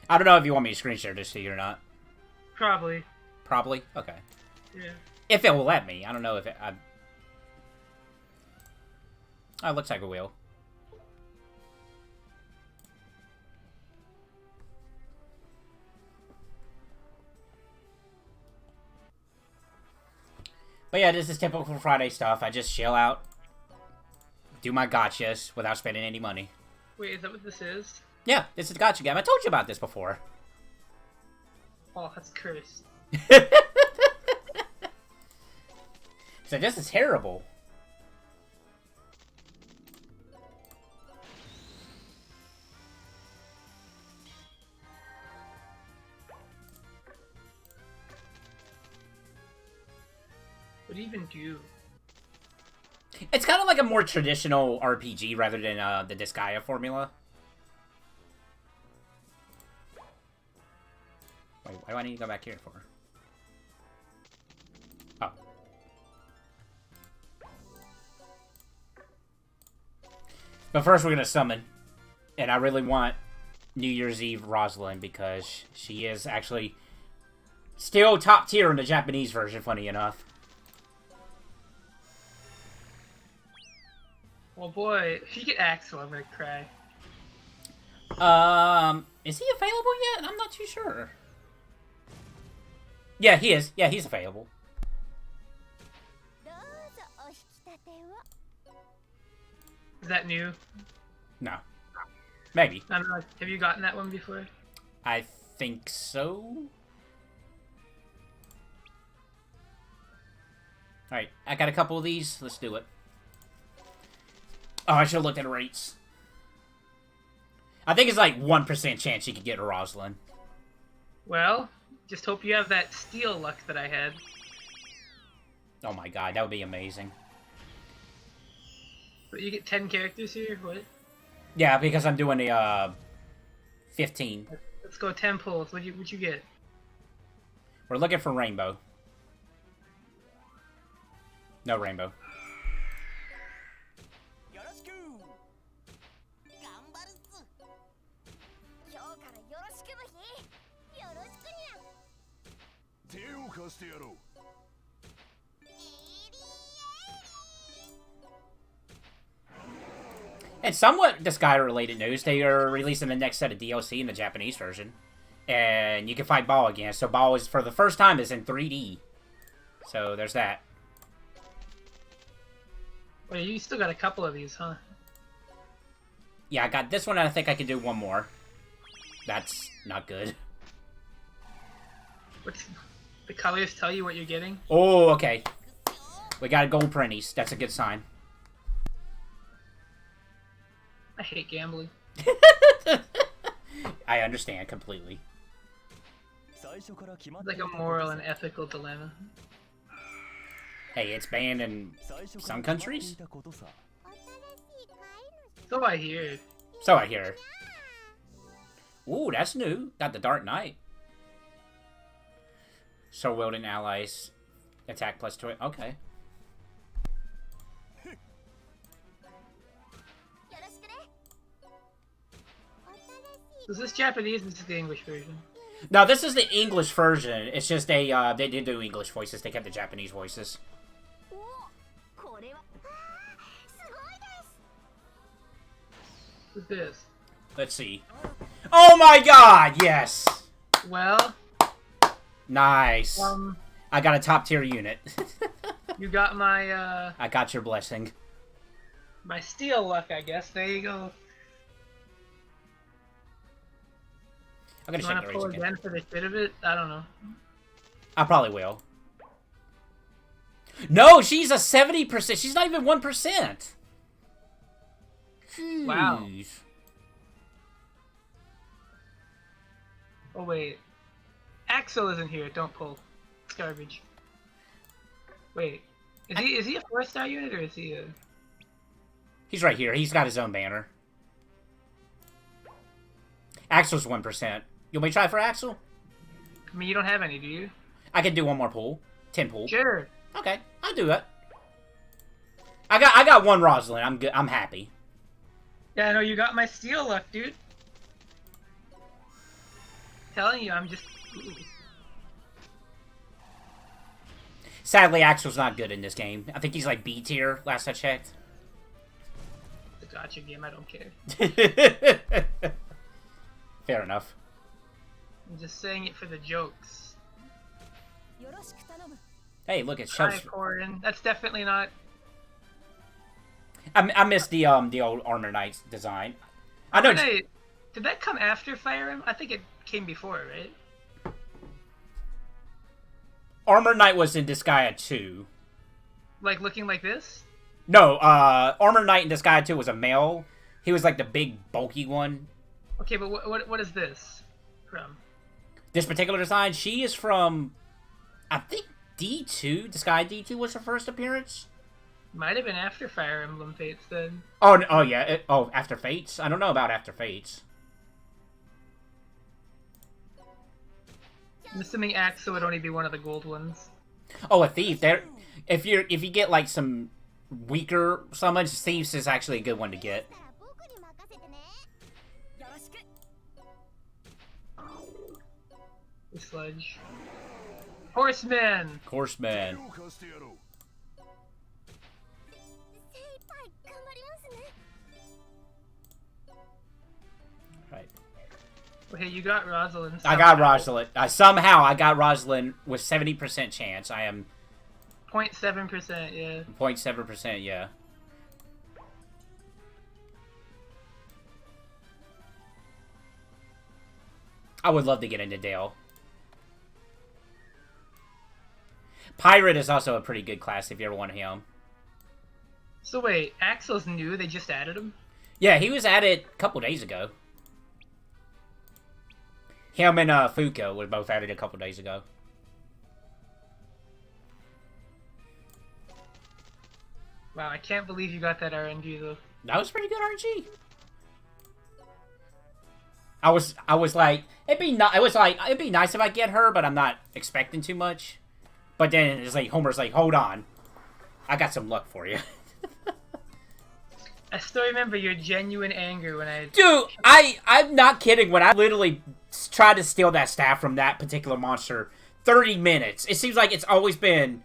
I don't know if you want me to screen share this to you or not. Probably. Probably? Okay. Yeah. If it will let me. I don't know if it... Oh, it looks like it will. But yeah, this is typical Friday stuff. I just chill out, do my gotchas without spending any money. Wait, is that what this is? Yeah, this is a gotcha game. I told you about this before. Oh, that's cursed. So this is terrible. What do you even do? It's kind of like a more traditional RPG rather than the Disgaea formula. Wait, why do I need to go back here for? Oh. But first we're going to summon. And I really want New Year's Eve Rosalind because she is actually still top tier in the Japanese version, funny enough. Oh boy, if you get Axel, I'm gonna cry. Is he available yet? I'm not too sure. Yeah, he is. Yeah, he's available. Is that new? No. Maybe. I don't know. Have you gotten that one before? I think so. Alright, I got a couple of these. Let's do it. Oh, I should have looked at rates. I think it's like 1% chance you could get a Rosalind. Well, just hope you have that steel luck that I had. Oh my god, that would be amazing. But you get 10 characters here? What? Yeah, because I'm doing the 15. Let's go 10 pulls. What'd you get? We're looking for rainbow. No rainbow. And somewhat Disgaea-related news, they are releasing the next set of DLC in the Japanese version. And you can fight Ball again. So Ball is, for the first time, is in 3D. So there's that. Wait, you still got a couple of these, huh? Yeah, I got this one, and I think I can do one more. That's not good. What's the colors tell you what you're getting? Oh, okay. We got gold printies. That's a good sign. I hate gambling. I understand completely. It's like a moral and ethical dilemma. Hey, it's banned in some countries? So I hear. So I hear. Ooh, that's new. Got the Dark Knight. So wielding allies. Attack plus 2. Okay. Is this Japanese? This is the English version. No, this is the English version. It's just they didn't do English voices. They kept the Japanese voices. What's this? Let's see. Oh my god, yes! Well... Nice. I got a top tier unit. You got my, I got your blessing. My steel luck, I guess. There you go. I'm gonna You check wanna the pull rates again again. for the shit of it? I don't know. I probably will. No, she's a 70%. She's not even 1%. Jeez. Wow. Oh wait. Axel isn't here. Don't pull. It's garbage. Wait. Is he a 4-star unit or is he a... He's right here. He's got his own banner. Axel's 1%. You want me to try for Axel? I mean, you don't have any, do you? I can do one more pull. 10 pull. Sure. Okay, I'll do that. I got one Rosalind. I'm good. I'm happy. Yeah, I know you got my steel luck, dude. Telling you, I'm just. Ooh. Sadly, Axel's not good in this game. I think he's like B tier, last I checked. It's a gotcha game, I don't care. Fair enough. I'm just saying it for the jokes. Hey, look, it Hi, shows. Corin. That's definitely not. I missed the old Armor Knight's design. I know. Did that come after Fire Emblem? I think it came before, right? Armor Knight was in Disgaea 2. Like looking like this? No, Armor Knight in Disgaea 2 was a male. He was like the big, bulky one. Okay, but what is this from? This particular design, she is from, I think, D2. Disgaea D2 was her first appearance. Might have been after Fire Emblem Fates then. Oh yeah. After Fates? I don't know about After Fates. I'm assuming Axel would only be one of the gold ones. Oh, a thief. There, if you get like some weaker summons, thieves is actually a good one to get. The sludge. Horseman! Horseman. Right. Okay, you got Rosalind. I got Rosalind. Somehow I got Rosalind with 70% chance. I am 0.7%, yeah. 0.7%, yeah. I would love to get into Dale. Pirate is also a pretty good class if you ever want him. So wait, Axel's new? They just added him? Yeah, he was added a couple days ago. Him and Fuko were both added a couple days ago. Wow, I can't believe you got that RNG though. That was pretty good RNG. I was like, it'd be nice if I get her, but I'm not expecting too much. But then it's like Homer's like, hold on, I got some luck for you. I still remember your genuine anger when I... Dude, I'm not kidding. When I literally tried to steal that staff from that particular monster, 30 minutes. It seems like it's always been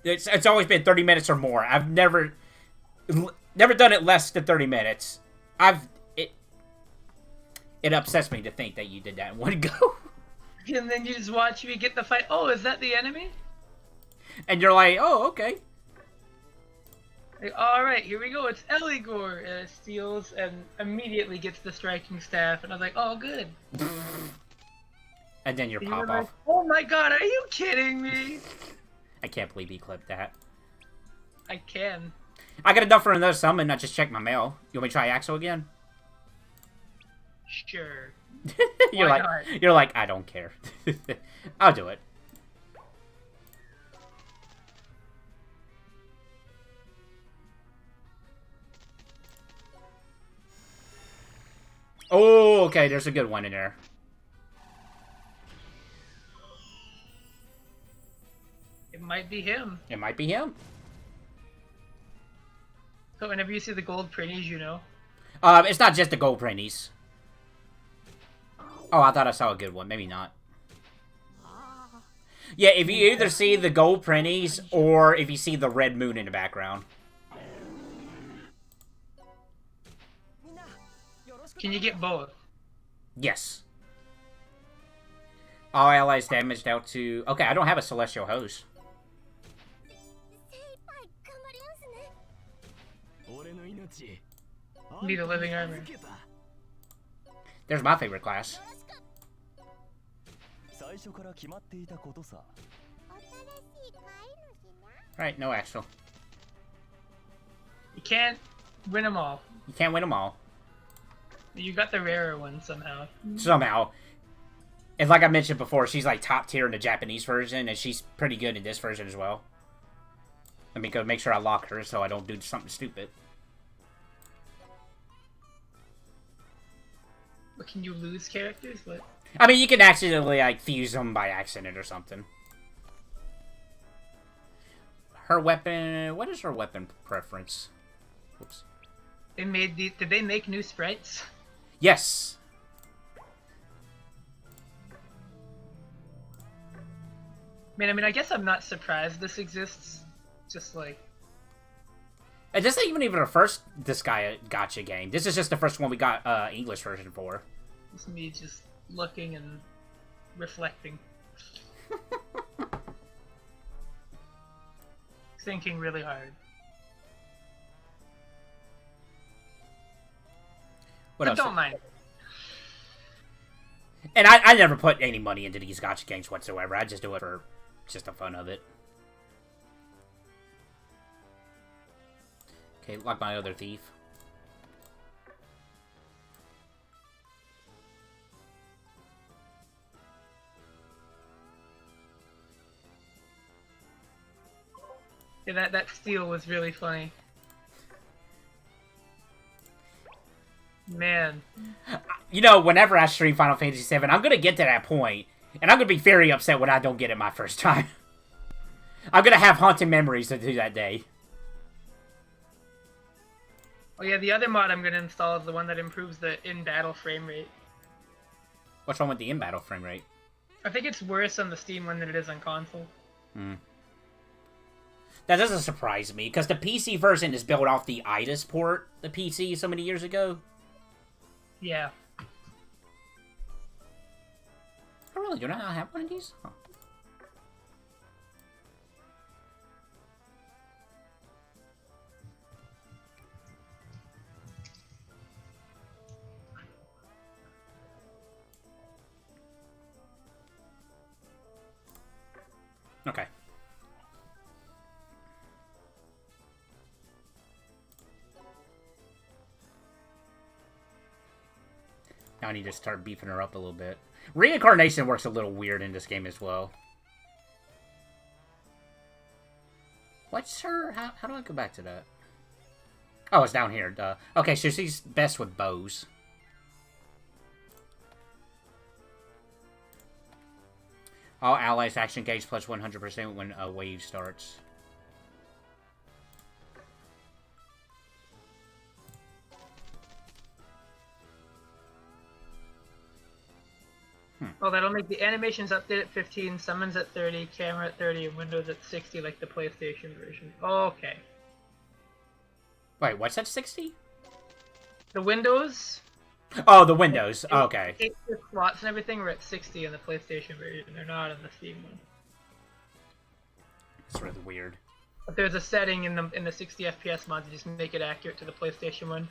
it's always been 30 minutes or more. I've never done it less than 30 minutes. It upsets me to think that you did that in one go. And then you just watch me get the fight. Oh, is that the enemy? And you're like, oh, okay. Like, alright, here we go. It's Eligor. Steals and immediately gets the striking staff. And I was like, oh, good. And then your pop like, off. oh my god, are you kidding me? I can't believe he clipped that. I can. I got enough for another summon. I just checked my mail. You want me to try Axel again? Sure. You're like, I don't care. I'll do it. Oh, okay, there's a good one in there. It might be him. It might be him. So whenever you see the gold printies, you know. It's not just the gold printies. Oh, I thought I saw a good one. Maybe not. Yeah, if you either see the gold printies or if you see the red moon in the background. Can you get both? Yes. All allies damaged out to... Okay, I don't have a celestial hose. Need a living armor. There's my favorite class. Right, no Axel. You can't win them all. You can't win them all. You got the rarer one somehow. Somehow. And like I mentioned before, she's like top tier in the Japanese version, and she's pretty good in this version as well. Let me go make sure I lock her so I don't do something stupid. But can you lose characters? What? I mean, you can accidentally, like, fuse them by accident or something. Her weapon... What is her weapon preference? Whoops. They made the. Did they make new sprites? Yes. I mean, I guess I'm not surprised this exists. Just like. And this ain't even our first Disgaea gotcha game. This is just the first one we got English version for. It's me just looking and reflecting. Thinking really hard. What But else? don't mind. And I never put any money into these gotcha games whatsoever. I just do it for just the fun of it. Okay, like my other thief. Yeah, that steal was really funny. Man. You know, whenever I stream Final Fantasy VII, I'm gonna get to that point, and I'm gonna be very upset when I don't get it my first time. I'm gonna have haunting memories to do that day. Oh yeah, the other mod I'm gonna install is the one that improves the in-battle frame rate. What's wrong with the in-battle frame rate? I think it's worse on the Steam one than it is on console. Hmm. That doesn't surprise me, because the PC version is built off the IDIS port, the PC, so many years ago. Yeah. I really do not have one of these? Huh. Okay. Now I need to start beefing her up a little bit. Reincarnation works a little weird in this game as well. What's her... How do I go back to that? Oh, it's down here. Duh. Okay, so she's best with bows. All allies action gauge plus 100% when a wave starts. Oh, that'll make the animations update at 15, summons at 30, camera at 30, and Windows at 60 like the PlayStation version. Okay. Wait, what's that, 60? The Windows... Oh, the windows. Okay. The slots and everything were at 60 in the PlayStation version. They're not in the Steam one. It's really weird. But there's a setting in the 60 FPS mod to just make it accurate to the PlayStation one.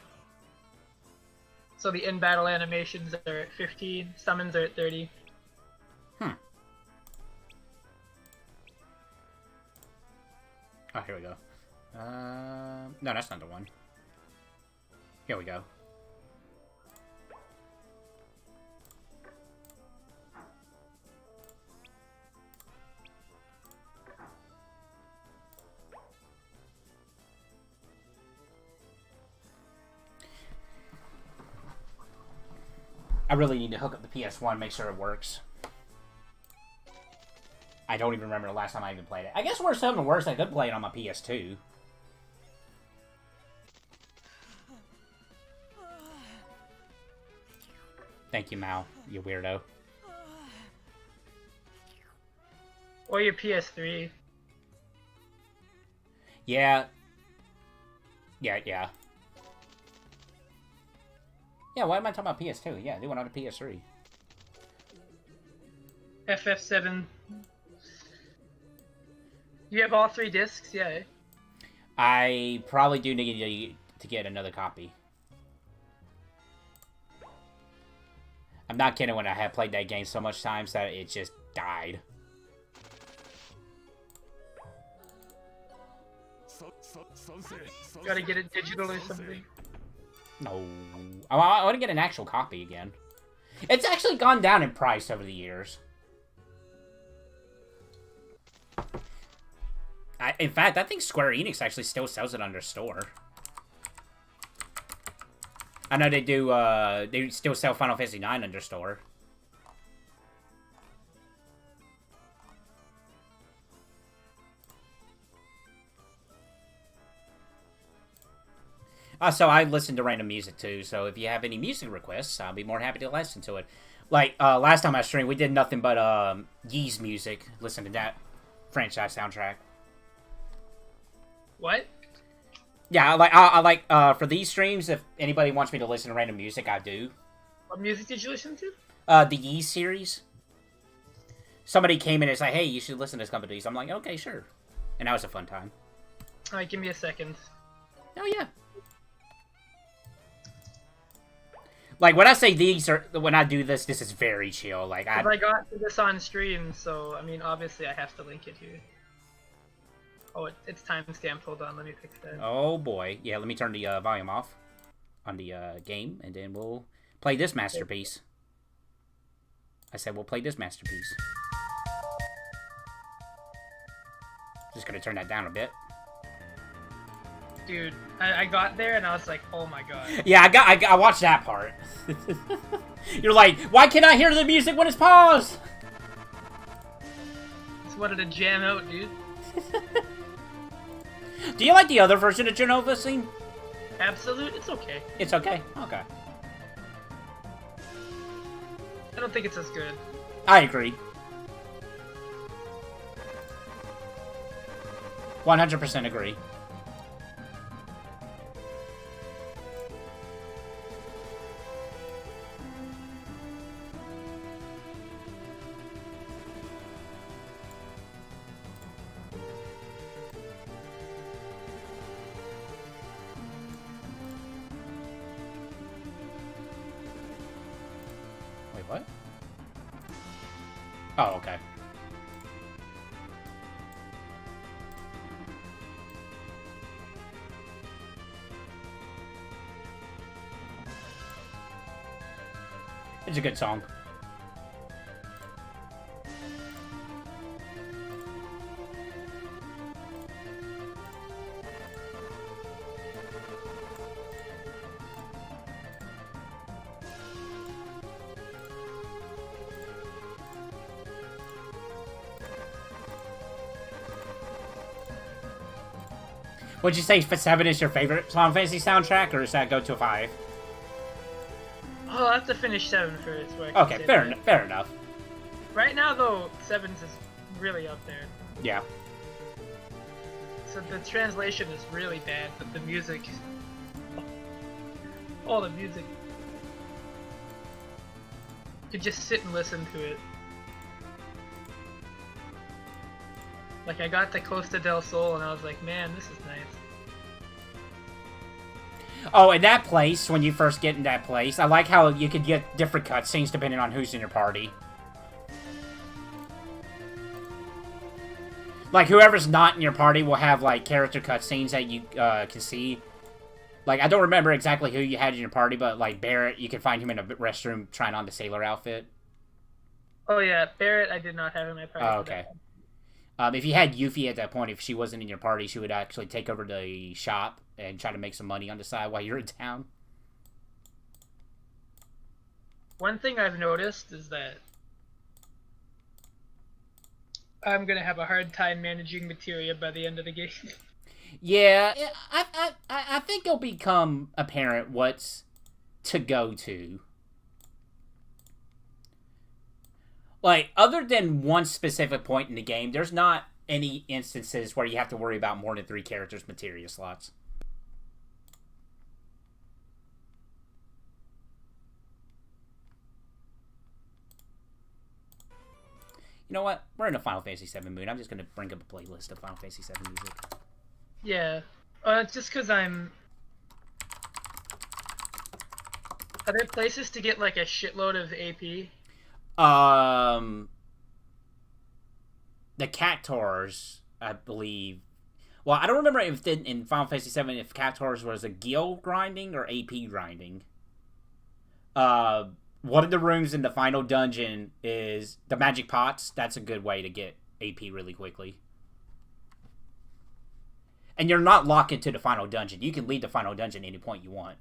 So the in-battle animations are at 15, summons are at 30. Hmm. Oh, here we go. No, that's not the one. Here we go. I really need to hook up the PS1, make sure it works. I don't even remember the last time I even played it. I guess worse than worse, I could play it on my PS2. Thank you, Mal, you weirdo. Or your PS3. Yeah. Yeah. Yeah, why am I talking about PS2? Yeah, do one on a PS3. FF7. You have all 3 discs? Yeah. I probably do need to get another copy. I'm not kidding when I have played that game so much times that it just died. Gotta get it digital or something. No. I want to get an actual copy again. It's actually gone down in price over the years. In fact, I think Square Enix actually still sells it on their store. I know they do, they still sell Final Fantasy IX on their store. Also, I listen to random music too, so if you have any music requests, I'll be more than happy to listen to it. Like, last time I streamed, we did nothing but, Yee's music. Listen to that franchise soundtrack. What? Yeah, I like, for these streams, if anybody wants me to listen to random music, I do. What music did you listen to? The Yee series. Somebody came in and said, hey, you should listen to some of these. I'm like, okay, sure. And that was a fun time. Alright, give me a second. Oh, yeah. Like, when I say these, or when I do this, this is very chill. Like, I got this on stream, so, I mean, obviously I have to link it here. Oh, it's timestamped. Hold on, let me fix that. Oh, boy. Yeah, let me turn the volume off on the game, and then we'll play this masterpiece. I said we'll play this masterpiece. Just gonna turn that down a bit. Dude, I got there and I was like, oh my god. Yeah, I watched that part. You're like, why can't I hear the music when it's paused? Just wanted to jam out, dude. Do you like the other version of Genova scene? Absolute, it's okay. It's okay? Okay. I don't think it's as good. I agree. 100% agree. Wait, what? Oh, okay. It's a good song. Would you say 7 is your favorite Final Fantasy soundtrack, or does that go to a 5? Oh, I'll have to finish 7 first. Okay, fair enough. Right now, though, 7's is really up there. Yeah. So the translation is really bad, but the music... Oh, the music. You could just sit and listen to it. Like, I got to Costa del Sol, and I was like, man, this is nice. Oh, and that place, when you first get in that place, I like how you could get different cutscenes depending on who's in your party. Like, whoever's not in your party will have, like, character cutscenes that you can see. Like, I don't remember exactly who you had in your party, but, like, Barrett, you can find him in a restroom trying on the sailor outfit. Oh, yeah, Barrett I did not have in my party. Oh, okay. If you had Yuffie at that point, if she wasn't in your party, she would actually take over the shop and try to make some money on the side while you're in town. One thing I've noticed is that I'm gonna have a hard time managing materia by the end of the game. Yeah, I think it'll become apparent what's to go to. Like, other than one specific point in the game, there's not any instances where you have to worry about more than 3 characters' materia slots. You know what? We're in a Final Fantasy VII mood. I'm just going to bring up a playlist of Final Fantasy VII music. Yeah. Just because I'm... Are there places to get, like, a shitload of AP? The Cactuars, I believe. Well, I don't remember if in Final Fantasy VII if Cactuars was a gil grinding or AP grinding. One of the rooms in the final dungeon is the magic pots. That's a good way to get AP really quickly. And you're not locked into the final dungeon. You can leave the final dungeon any point you want.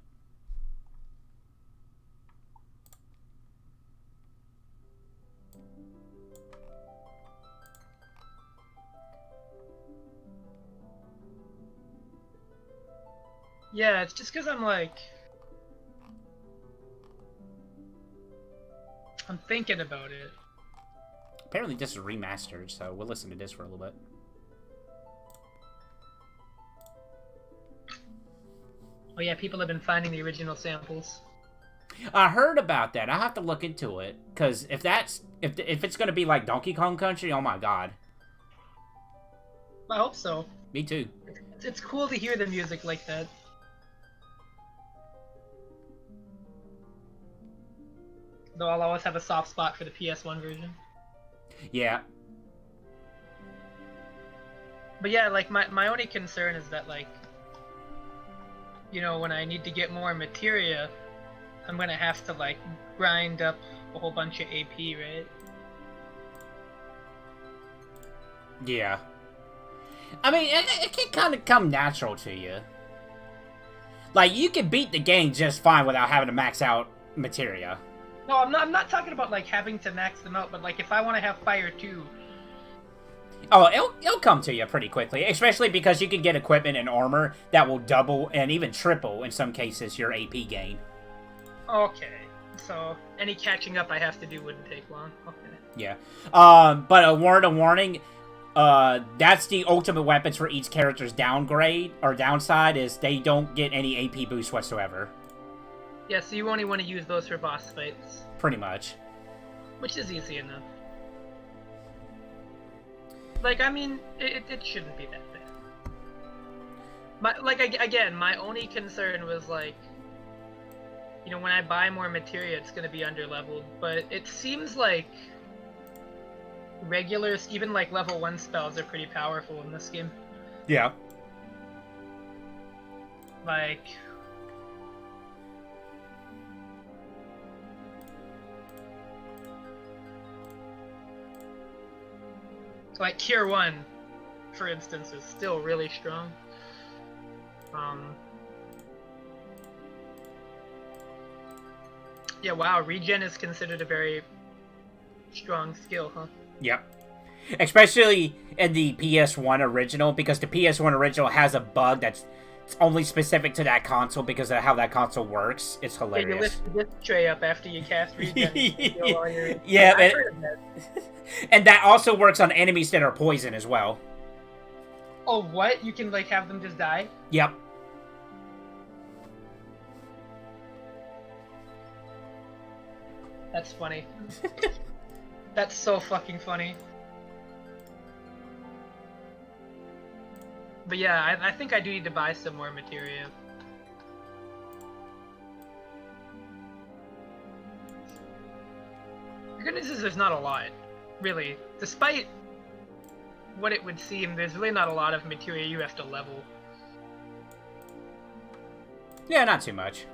Yeah, it's just because I'm like... I'm thinking about it. Apparently this is remastered, so we'll listen to this for a little bit. Oh yeah, people have been finding the original samples. I heard about that. I have to look into it, because if it's gonna be like Donkey Kong Country, oh my god. I hope so. Me too. It's cool to hear the music like that. Though I'll always have a soft spot for the PS1 version. Yeah. But yeah, like, my only concern is that, like, you know, when I need to get more materia, I'm gonna have to, like, grind up a whole bunch of AP, right? Yeah. I mean, it can kind of come natural to you. Like, you can beat the game just fine without having to max out materia. No, I'm not talking about, like, having to max them out, but, like, if I want to have Fire 2... Oh, it'll come to you pretty quickly, especially because you can get equipment and armor that will double and even triple, in some cases, your AP gain. Okay, so any catching up I have to do wouldn't take long. Okay. Yeah. But a warning, that's the ultimate weapons for each character's downgrade, or downside, is they don't get any AP boost whatsoever. Yeah, so you only want to use those for boss fights. Pretty much. Which is easy enough. Like, I mean, it shouldn't be that bad. Again, my only concern was, like, you know, when I buy more materia, it's gonna be under-leveled, but it seems like regulars, even, like, level 1 spells are pretty powerful in this game. Yeah. Like... Like, Cure 1, for instance, is still really strong. Yeah, wow, regen is considered a very strong skill, huh? Yep. Especially in the PS1 original, because the PS1 original has a bug that's only specific to that console because of how that console works. It's hilarious. Yeah, you lift the disc tray up after you cast regen. Yeah, and that also works on enemies that are poison as well. Oh, what? You can, like, have them just die? Yep. That's funny. That's so fucking funny. But yeah, I think I do need to buy some more materia. The good news is there's not a lot, really. Despite what it would seem, there's really not a lot of materia you have to level. Yeah, not too much.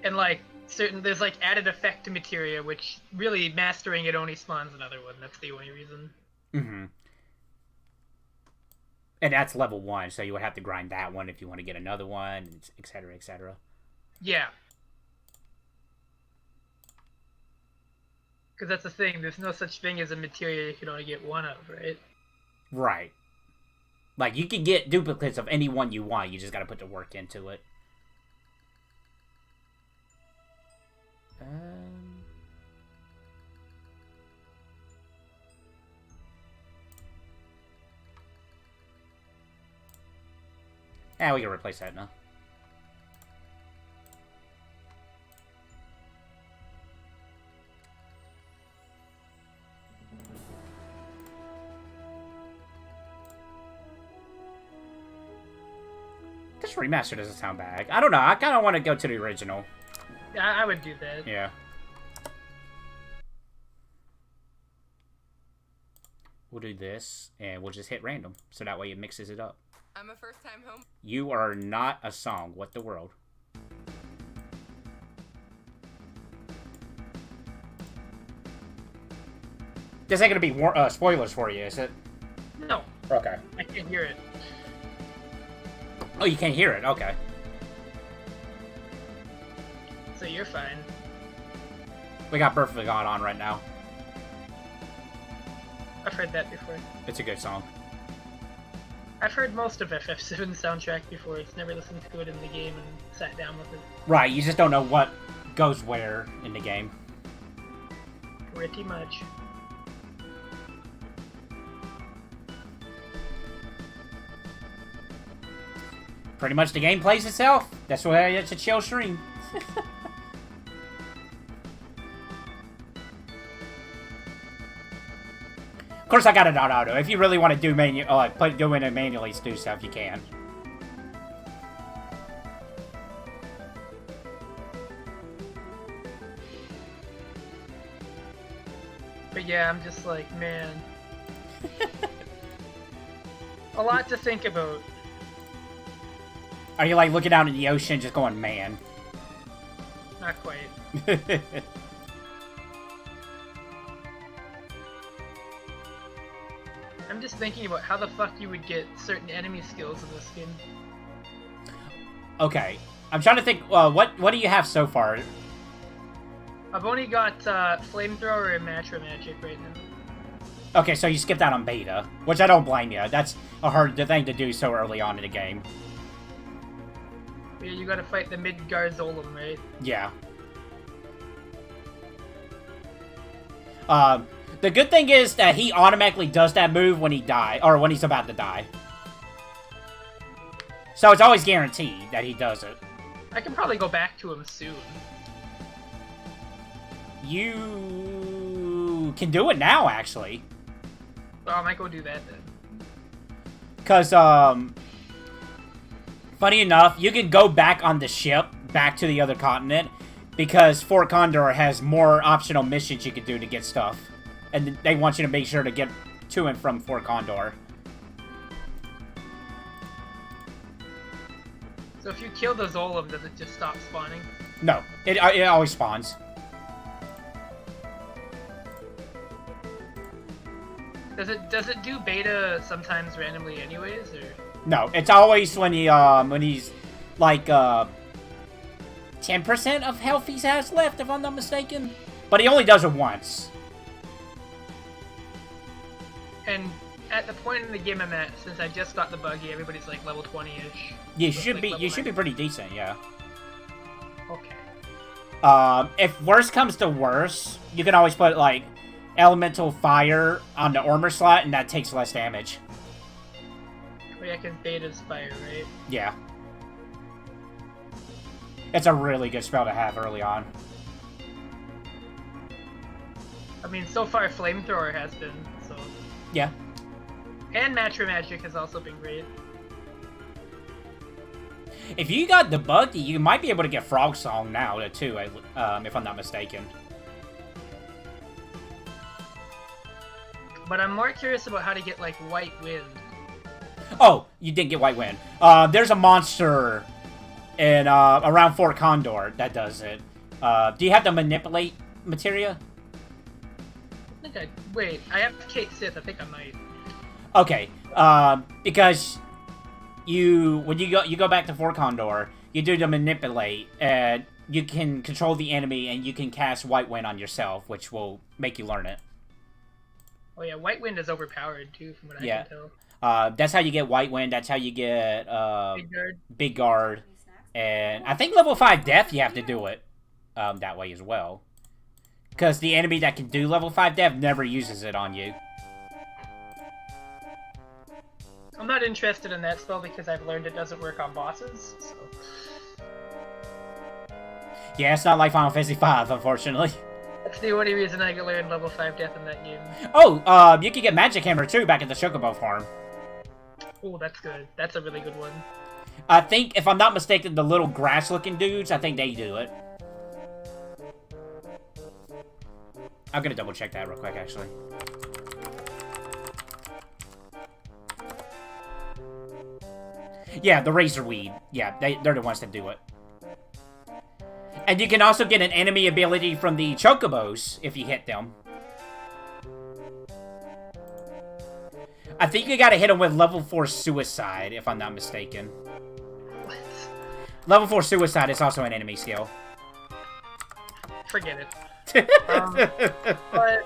And, like, there's, like, added effect to materia, which really mastering it only spawns another one. That's the only reason. Mm-hmm. And that's level 1, so you would have to grind that one if you want to get another one, etc., etc. Yeah. Because that's the thing, there's no such thing as a materia you can only get one of, right? Right. Like, you can get duplicates of any one you want, you just gotta put the work into it. Yeah, we can replace that now. This remaster doesn't sound bad. I don't know, I kind of want to go to the original. Yeah, I would do that. Yeah. We'll do this, and we'll just hit random, so that way it mixes it up. I'm a first-time home. You are not a song. What the world? This ain't gonna be spoilers for you, is it? No. Okay. I can hear it. Oh, you can't hear it? Okay. So you're fine. We got Birth of the God on right now. I've heard that before. It's a good song. I've heard most of FF7's soundtrack before. It's never listened to it in the game and sat down with it. Right, you just don't know what goes where in the game. Pretty much. Pretty much the game plays itself. That's why it's a chill stream. Of course, I got it on auto. If you really want to do go in and manually do stuff, you can. But yeah, I'm just like, man. A lot to think about. Are you like looking out in the ocean just going, man? Not quite. I'm just thinking about how the fuck you would get certain enemy skills in this game. Okay. I'm trying to think, what do you have so far? I've only got Flamethrower and Matra Magic right now. Okay, so you skipped out on beta, which I don't blame you. That's a hard thing to do so early on in the game. Yeah, you gotta fight the Midgard Zolom, right? Yeah. The good thing is that he automatically does that move when he dies, or when he's about to die. So it's always guaranteed that he does it. I can probably go back to him soon. You can do it now, actually. So I might go do that then. Because, funny enough, you can go back on the ship, back to the other continent, because Fort Condor has more optional missions you can do to get stuff. And they want you to make sure to get to and from Fort Condor. So if you kill the Zolom, does it just stop spawning? No, it always spawns. Does it do beta sometimes randomly anyways, or? No, it's always when he's like 10% of health he has left, if I'm not mistaken. But he only does it once. And at the point in the game I'm at, since I just got the buggy, everybody's like level 20-ish. You So should like be level you should be 9. pretty decent, yeah. Okay. If worse comes to worse, you can always put like elemental fire on the armor slot, and that takes less damage. Oh yeah, because beta's fire, right? Yeah. It's a really good spell to have early on. I mean, so far Flamethrower has been, so... Yeah. And Matra Magic has also been great. If you got the buggy, you might be able to get Frog Song now, too, if I'm not mistaken. But I'm more curious about how to get, like, White Wind. Oh, you didn't get White Wind. There's a monster in around Fort Condor that does it. Do you have to manipulate materia? I think wait, I have Kate Sith, I think I might. Okay, because when you go back to Fort Condor, you do the manipulate, and you can control the enemy, and you can cast White Wind on yourself, which will make you learn it. Oh yeah, White Wind is overpowered too, from what I can tell. That's how you get White Wind. That's how you get Big Guard, and I think level 5 Death you have to do it that way as well. Because the enemy that can do level 5 Death never uses it on you. I'm not interested in that spell because I've learned it doesn't work on bosses, so... Yeah, it's not like Final Fantasy V, unfortunately. That's the only reason I can learn level 5 Death in that game. Oh, you can get Magic Hammer too back at the Chocobo farm. Oh, that's good. That's a really good one. I think, if I'm not mistaken, the little grass-looking dudes, I think they do it. I'm gonna double check that real quick, actually. Yeah, the Razorweed. Yeah, they're the ones that do it. And you can also get an enemy ability from the Chocobos if you hit them. I think you gotta hit them with level 4 Suicide, if I'm not mistaken. What? Level 4 Suicide is also an enemy skill. Forget it. But...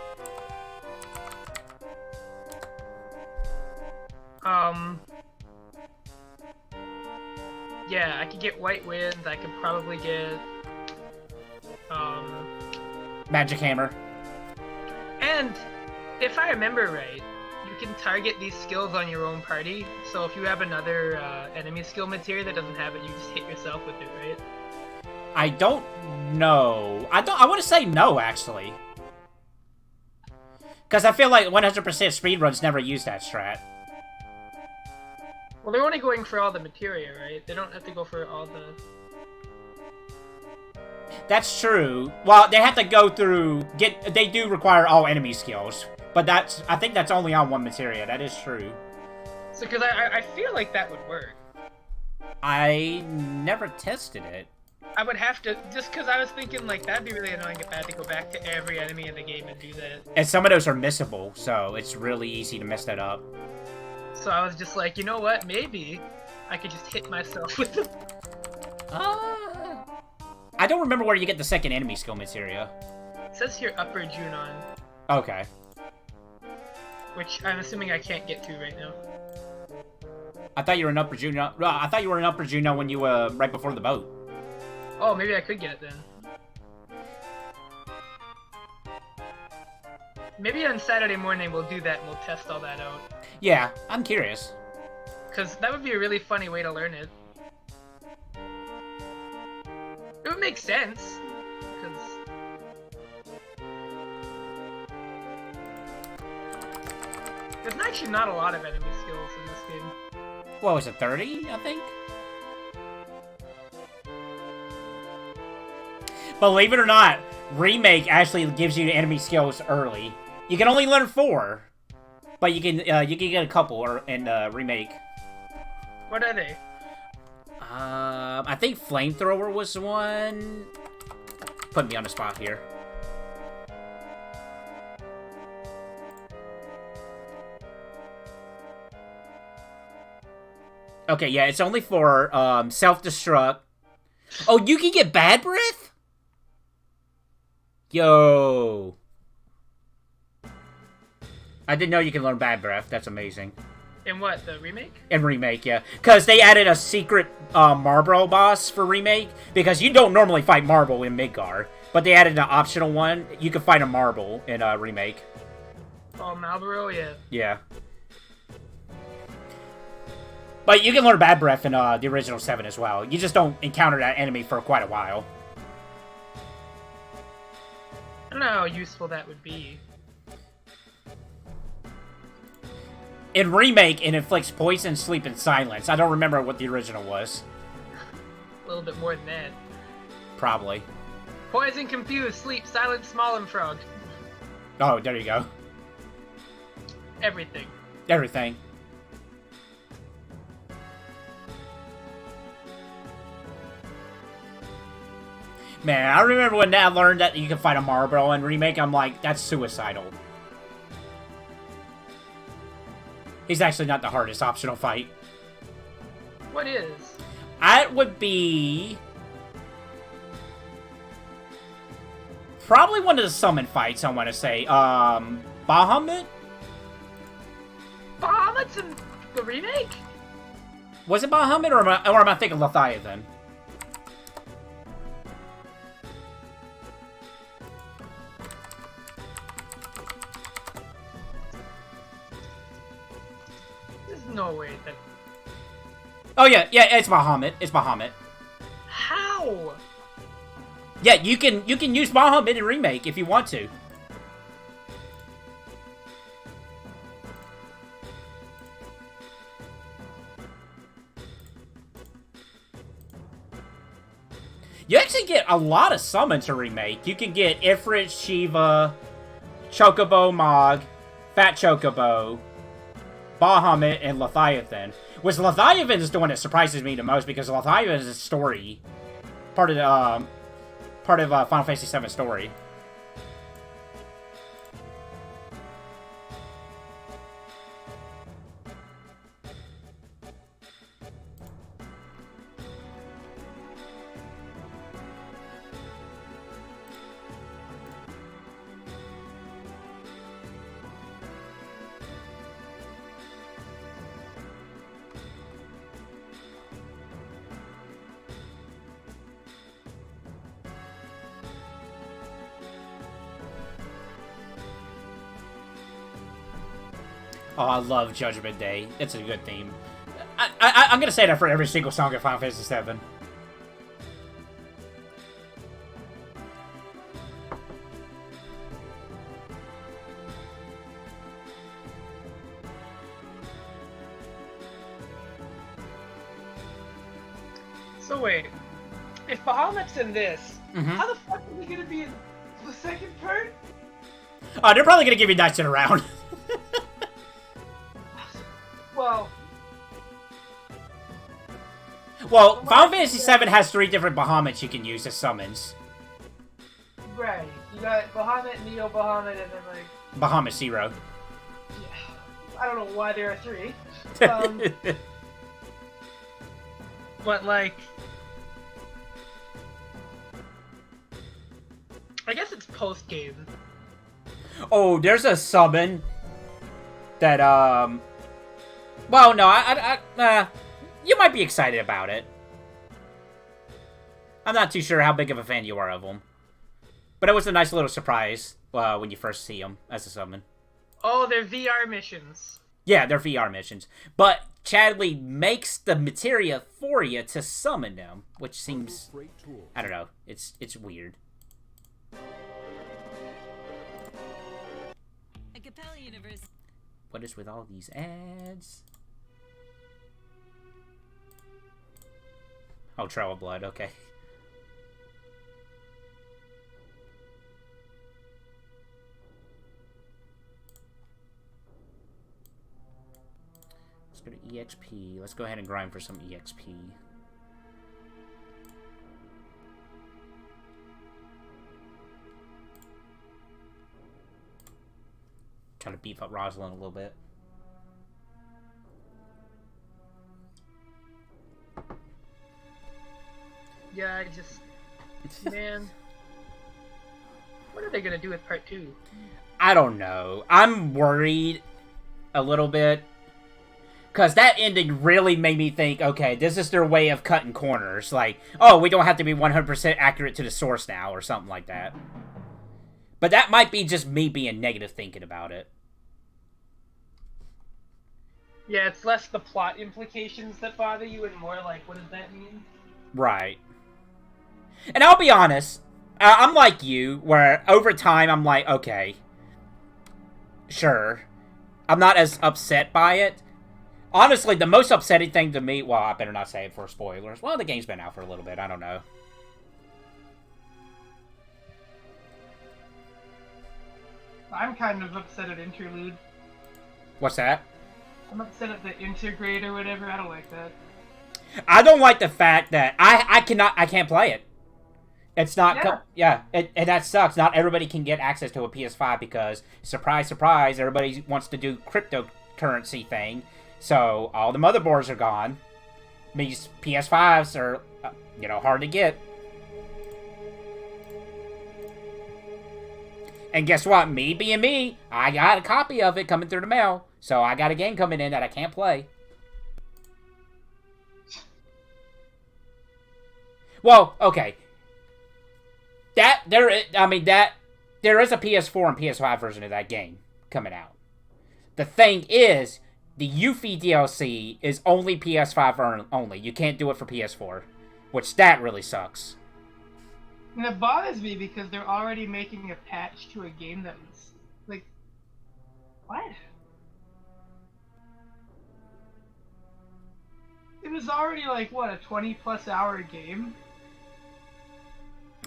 Yeah, I could get White Wind. I could probably get Magic Hammer. And if I remember right, you can target these skills on your own party. So if you have another enemy skill materia that doesn't have it, you just hit yourself with it, right? I don't know. I want to say no, actually. Because I feel like 100% speedruns never use that strat. Well, they're only going for all the materia, right? They don't have to go for all the... That's true. Well, they have to go through... They do require all enemy skills. But I think that's only on one materia. That is true. So, because I feel like that would work. I never tested it. I would have to... Just because I was thinking, like, that'd be really annoying if I had to go back to every enemy in the game and do that. And some of those are missable, so it's really easy to mess that up. So I was just like, you know what? Maybe I could just hit myself with them. I don't remember where you get the second enemy skill materia. It says here Upper Junon. Okay. Which I'm assuming I can't get to right now. I thought you were in Upper Junon. I thought you were in Upper Junon when you right before the boat. Oh, maybe I could get it then. Maybe on Saturday morning we'll do that and we'll test all that out. Yeah, I'm curious. Because that would be a really funny way to learn it. It would make sense. There's actually not a lot of enemy skills in this game. What was it, 30, I think? Believe it or not, Remake actually gives you enemy skills early. You can only learn 4, but you can get a couple in Remake. What are they? I think Flamethrower was one. Put me on the spot here. Okay, yeah, it's only for self-destruct. Oh, you can get Bad Breath? Yo. I didn't know you can learn Bad Breath. That's amazing. In what, the Remake? In Remake, yeah. Because they added a secret Marble boss for Remake. Because you don't normally fight Marble in Midgar. But they added an optional one. You can fight a Marble in Remake. Oh, Marlboro, yeah. Yeah. But you can learn Bad Breath in the original 7 as well. You just don't encounter that enemy for quite a while. I don't know how useful that would be. In Remake, it inflicts poison, sleep, and silence. I don't remember what the original was. A little bit more than that. Probably. Poison, confuse, sleep, silence, small, and frog. Oh, there you go. Everything. Everything. Man, I remember when I learned that you can fight a Marlboro in Remake, I'm like, that's suicidal. He's actually not the hardest optional fight. What is? That would be... probably one of the summon fights, I want to say. Bahamut? Bahamut's in the Remake? Was it Bahamut, or am I thinking Leviathan? No way that... Oh yeah, it's Bahamut. It's Bahamut. How? Yeah, you can use Bahamut in Remake if you want to. You actually get a lot of summons to Remake. You can get Ifrit, Shiva, Chocobo Mog, Fat Chocobo, Bahamut, and Leviathan. Which Leviathan is the one that surprises me the most because Leviathan is a story. Part of Final Fantasy VII story. Oh, I love Judgment Day. It's a good theme. I'm gonna say that for every single song in Final Fantasy VII. So wait, if Bahamut's in this, how the fuck are we gonna be in the second part? Oh, they're probably gonna give you Knights in a round. Well, Final Fantasy VII has 3 different Bahamuts you can use as summons. Right. You got Bahamut, Neo Bahamut, and then like... Bahamut Zero. Yeah. I don't know why there are 3. But like... I guess it's post-game. Oh, there's a summon that, well, no, you might be excited about it. I'm not too sure how big of a fan you are of them. But it was a nice little surprise when you first see them as a summon. Oh, they're VR missions. Yeah, they're VR missions. But Chadley makes the materia for you to summon them, which seems, I don't know, it's weird. What is with all these ads? Oh, Trail of Blood, okay. Let's go to EXP. Let's go ahead and grind for some EXP. Trying to beef up Rosalind a little bit. Yeah, I just... Man... What are they gonna do with part 2? I don't know. I'm worried a little bit. Because that ending really made me think, okay, this is their way of cutting corners. Like, oh, we don't have to be 100% accurate to the source now, or something like that. But that might be just me being negative thinking about it. Yeah, it's less the plot implications that bother you and more like, what does that mean? Right. And I'll be honest, I'm like you, where over time I'm like, okay, sure. I'm not as upset by it. Honestly, the most upsetting thing to me, well, I better not say it for spoilers. Well, the game's been out for a little bit, I don't know. I'm kind of upset at Interlude. What's that? I'm upset at the Intergrade or whatever, I don't like that. I don't like the fact that I can't play it. It's not, and that sucks. Not everybody can get access to a PS5 because, surprise, surprise, everybody wants to do cryptocurrency thing. So, all the motherboards are gone. These PS5s are, hard to get. And guess what? Me being me, I got a copy of it coming through the mail. So, I got a game coming in that I can't play. Well, okay. There is a PS4 and PS5 version of that game coming out. The thing is, the Yuffie DLC is only PS5 only. You can't do it for PS4, which that really sucks. And it bothers me because they're already making a patch to a game that was like, what? It was already like what, a 20+ hour game?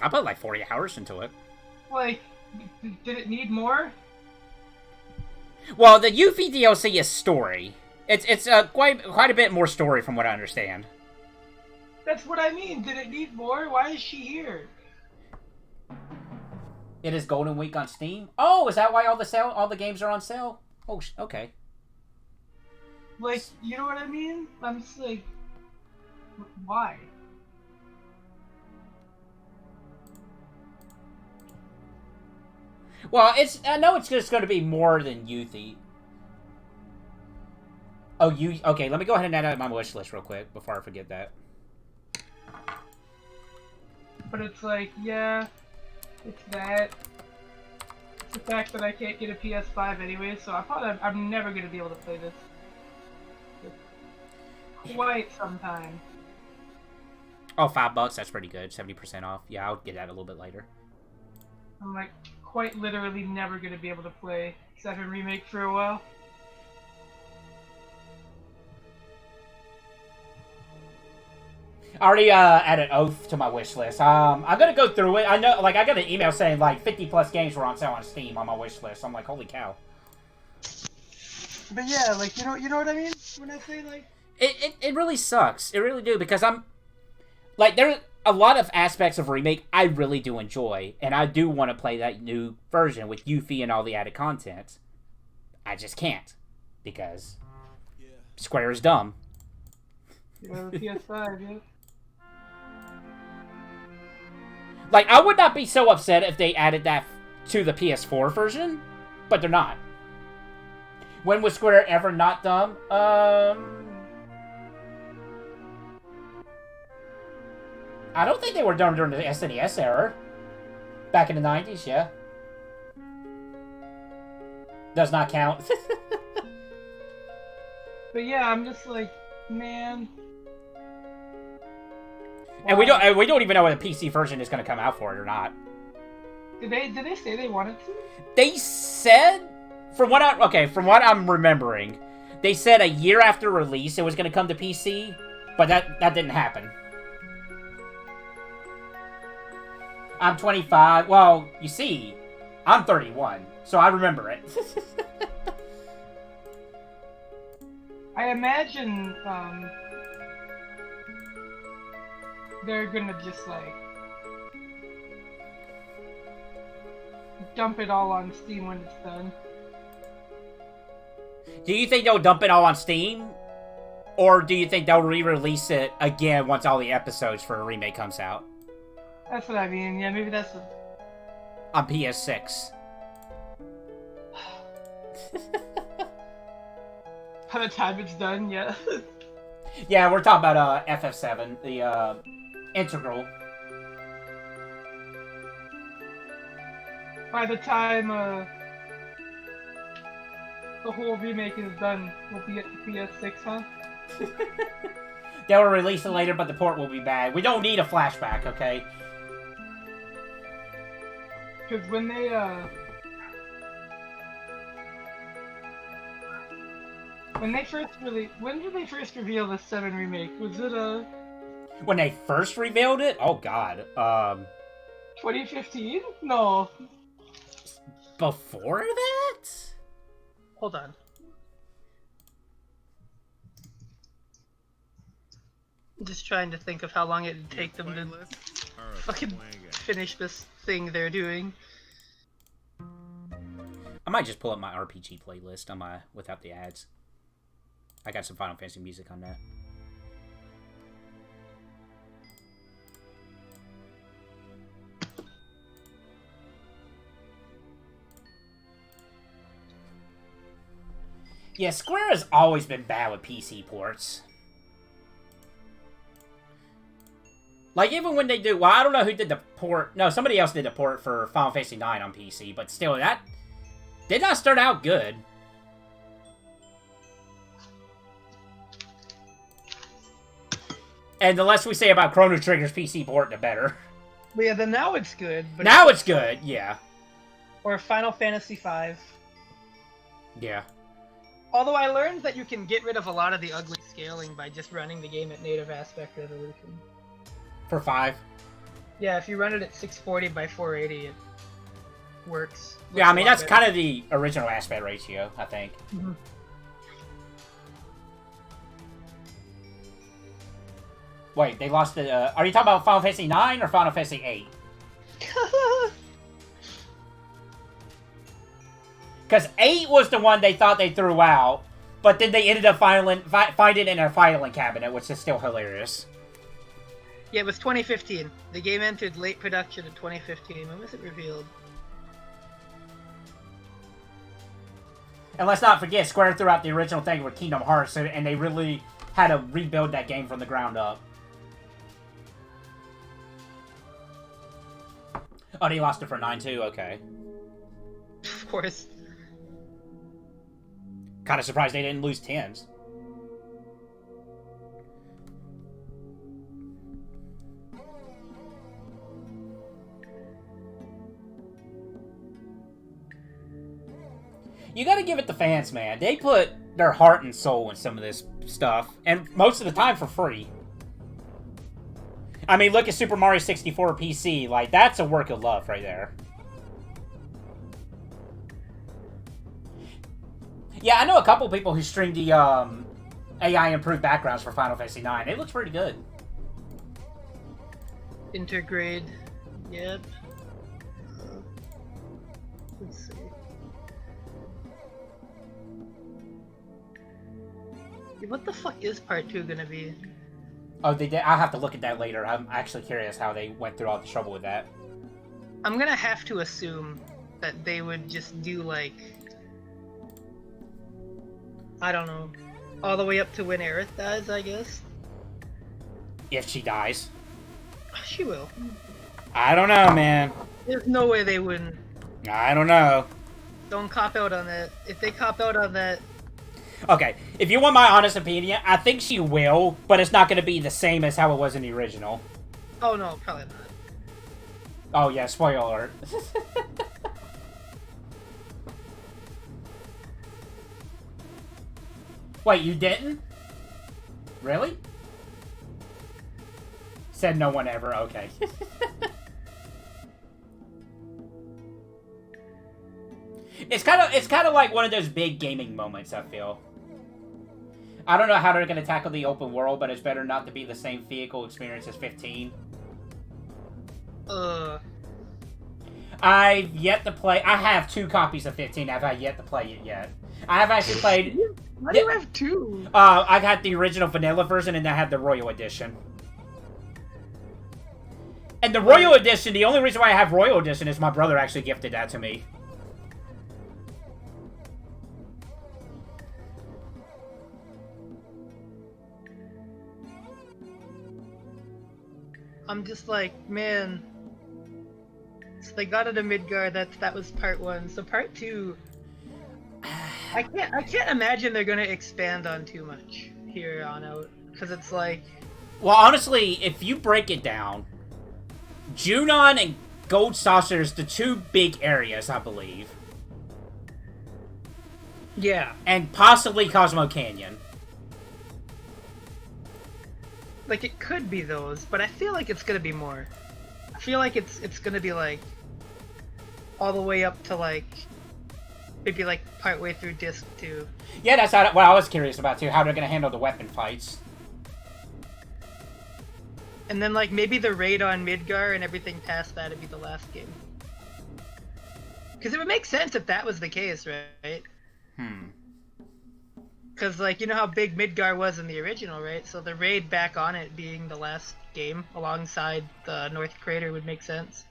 I put like 40 hours into it. Like, did it need more? Well, the Yuffie DLC is story. It's quite a bit more story from what I understand. That's what I mean. Did it need more? Why is she here? It is Golden Week on Steam. Oh, is that why all the games are on sale? Oh, okay. Like, you know what I mean? I'm just like, why? Well, I know it's just going to be more than Yuffie. Oh, okay, let me go ahead and add that to my wish list real quick before I forget that. But it's like, yeah, it's that. the fact that I can't get a PS5 anyway, so I'm never gonna be able to play this. Quite some time. Oh, $5, that's pretty good. 70% off. Yeah, I'll get that a little bit later. I'm like quite literally never gonna be able to play 7 Remake for a while. I already added Oath to my wish list. I'm gonna go through it. I know, like, I got an email saying like 50+ games were on sale on Steam on my wish list. I'm like, holy cow. But yeah, like, you know what I mean when I say like it really sucks. It really do, because I'm like, there are a lot of aspects of Remake I really do enjoy, and I do want to play that new version with Yuffie and all the added content. I just can't, because Square is dumb. Yeah, the PS5, yeah. Like, I would not be so upset if they added that to the PS4 version, but they're not. When was Square ever not dumb? I don't think they were dumb during the SNES era. Back in the 90s, yeah. Does not count. But yeah, I'm just like, man. And we don't even know when the PC version is going to come out for it or not. Did they say they wanted to? They said, from what I'm remembering, they said a year after release it was going to come to PC, but that didn't happen. I'm 25. Well, you see, I'm 31, so I remember it. I imagine they're gonna just like dump it all on Steam when it's done. Do you think they'll dump it all on Steam? Or do you think they'll re-release it again once all the episodes for a remake comes out? That's what I mean, yeah, maybe that's on PS6. By the time it's done, yeah. Yeah, we're talking about FF7, the integral. By the time the whole remake is done, we'll be at the PS6, huh? They will release it later, but the port will be bad. We don't need a flashback, okay? Because when they when did they first reveal the 7 remake? Was it when they first revealed it? Oh god. 2015? No. Before that? Hold on. I'm just trying to think of how long it'd take them to fucking finish this thing they're doing. I might just pull up my RPG playlist on my without the ads. I got some Final Fantasy music on that. Yeah, Square has always been bad with PC ports. Like, even when they do... Well, I don't know who did the port... No, somebody else did the port for Final Fantasy 9 on PC, but still, that did not start out good. And the less we say about Chrono Trigger's PC port, the better. Well, yeah, then now it's good. But now it's good, yeah. Or Final Fantasy V. Yeah. Although I learned that you can get rid of a lot of the ugly scaling by just running the game at native aspect resolution. For 5? Yeah, if you run it at 640 by 480, it works. Yeah, I mean, that's kind of the original aspect ratio, I think. Mm-hmm. Wait, they lost the... are you talking about Final Fantasy 9 or Final Fantasy 8? Because 8 was the one they thought they threw out, but then they ended up finding it in a filing cabinet, which is still hilarious. Yeah, it was 2015. The game entered late production in 2015. When was it revealed? And let's not forget, Square threw out the original thing with Kingdom Hearts, and they really had to rebuild that game from the ground up. Oh, they lost it for 9 too? Okay. course. Kind of surprised they didn't lose 10s. You gotta give it the fans, man. They put their heart and soul in some of this stuff, and most of the time for free. I mean, look at Super Mario 64 PC. Like, that's a work of love right there. Yeah, I know a couple people who streamed the AI improved backgrounds for Final Fantasy IX. It looks pretty good. Intergrade. Yep. Let's see. What the fuck is part 2 gonna be? Oh, they did. I'll have to look at that later. I'm actually curious how they went through all the trouble with that. I'm gonna have to assume that they would just do, like, I don't know, all the way up to when Aerith dies, I guess. If she dies. She will. I don't know, man. There's no way they wouldn't. I don't know. Don't cop out on that. If they cop out on that... Okay, if you want my honest opinion, I think she will, but it's not going to be the same as how it was in the original. Oh, no, probably not. Oh, yeah, spoiler alert. Wait, you didn't? Really? Said no one ever, okay. It's kind of like one of those big gaming moments, I feel. I don't know how they're going to tackle the open world, but it's better not to be the same vehicle experience as 15. I've yet to play... I have 2 copies of 15. I've yet to play it yet. I have actually played... Why do you have 2? I got the original vanilla version, and I have the Royal Edition. And the Royal Edition, the only reason why I have Royal Edition is my brother actually gifted that to me. I'm just like, man. So they got it to Midgar. That was part 1. So part 2, I can't imagine they're gonna expand on too much here on out, because it's like. Well, honestly, if you break it down, Junon and Gold Saucer is the 2 big areas, I believe. Yeah. And possibly Cosmo Canyon. Like, it could be those, but I feel like it's gonna be more. I feel like it's gonna be, like, all the way up to, like, maybe, like, partway through Disc 2. Yeah, that's what I was curious about, too, how they're gonna handle the weapon fights. And then, like, maybe the raid on Midgar and everything past that would be the last game. Because it would make sense if that was the case, right? Because, like, you know how big Midgar was in the original, right? So the raid back on it being the last game alongside the North Crater would make sense.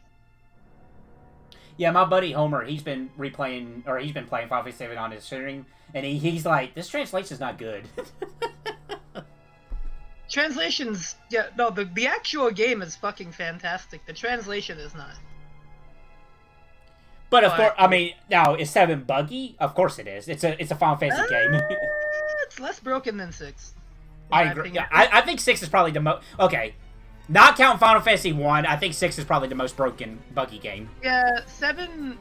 Yeah, my buddy Homer, he's been playing Final Fantasy 7 on his stream, and he's like, this translation's not good. Translations, yeah, no, the actual game is fucking fantastic. The translation is not. But of course, I mean, now, is 7 buggy? Of course it is. It's a Final Fantasy game. It's less broken than 6. I agree. Yeah, I think 6 is probably the most... Okay. Not counting Final Fantasy 1, I think 6 is probably the most broken, buggy game. Yeah, 7...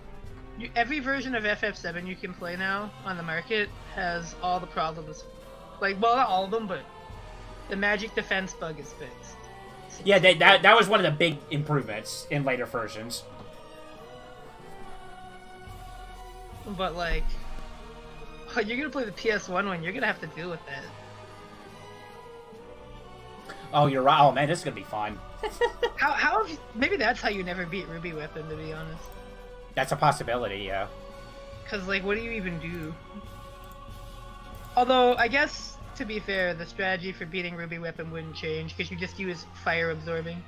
Every version of FF7 you can play now on the market has all the problems. Like, well, not all of them, but the magic defense bug is fixed. Yeah, that was one of the big improvements in later versions. But, like... You're gonna play the PS1 one, you're gonna have to deal with that. Oh, you're right. Oh, man, this is gonna be fun. how have you, maybe that's how you never beat Ruby Weapon, to be honest. That's a possibility, yeah. Because, like, what do you even do? Although, I guess, to be fair, the strategy for beating Ruby Weapon wouldn't change, because you just use fire absorbing.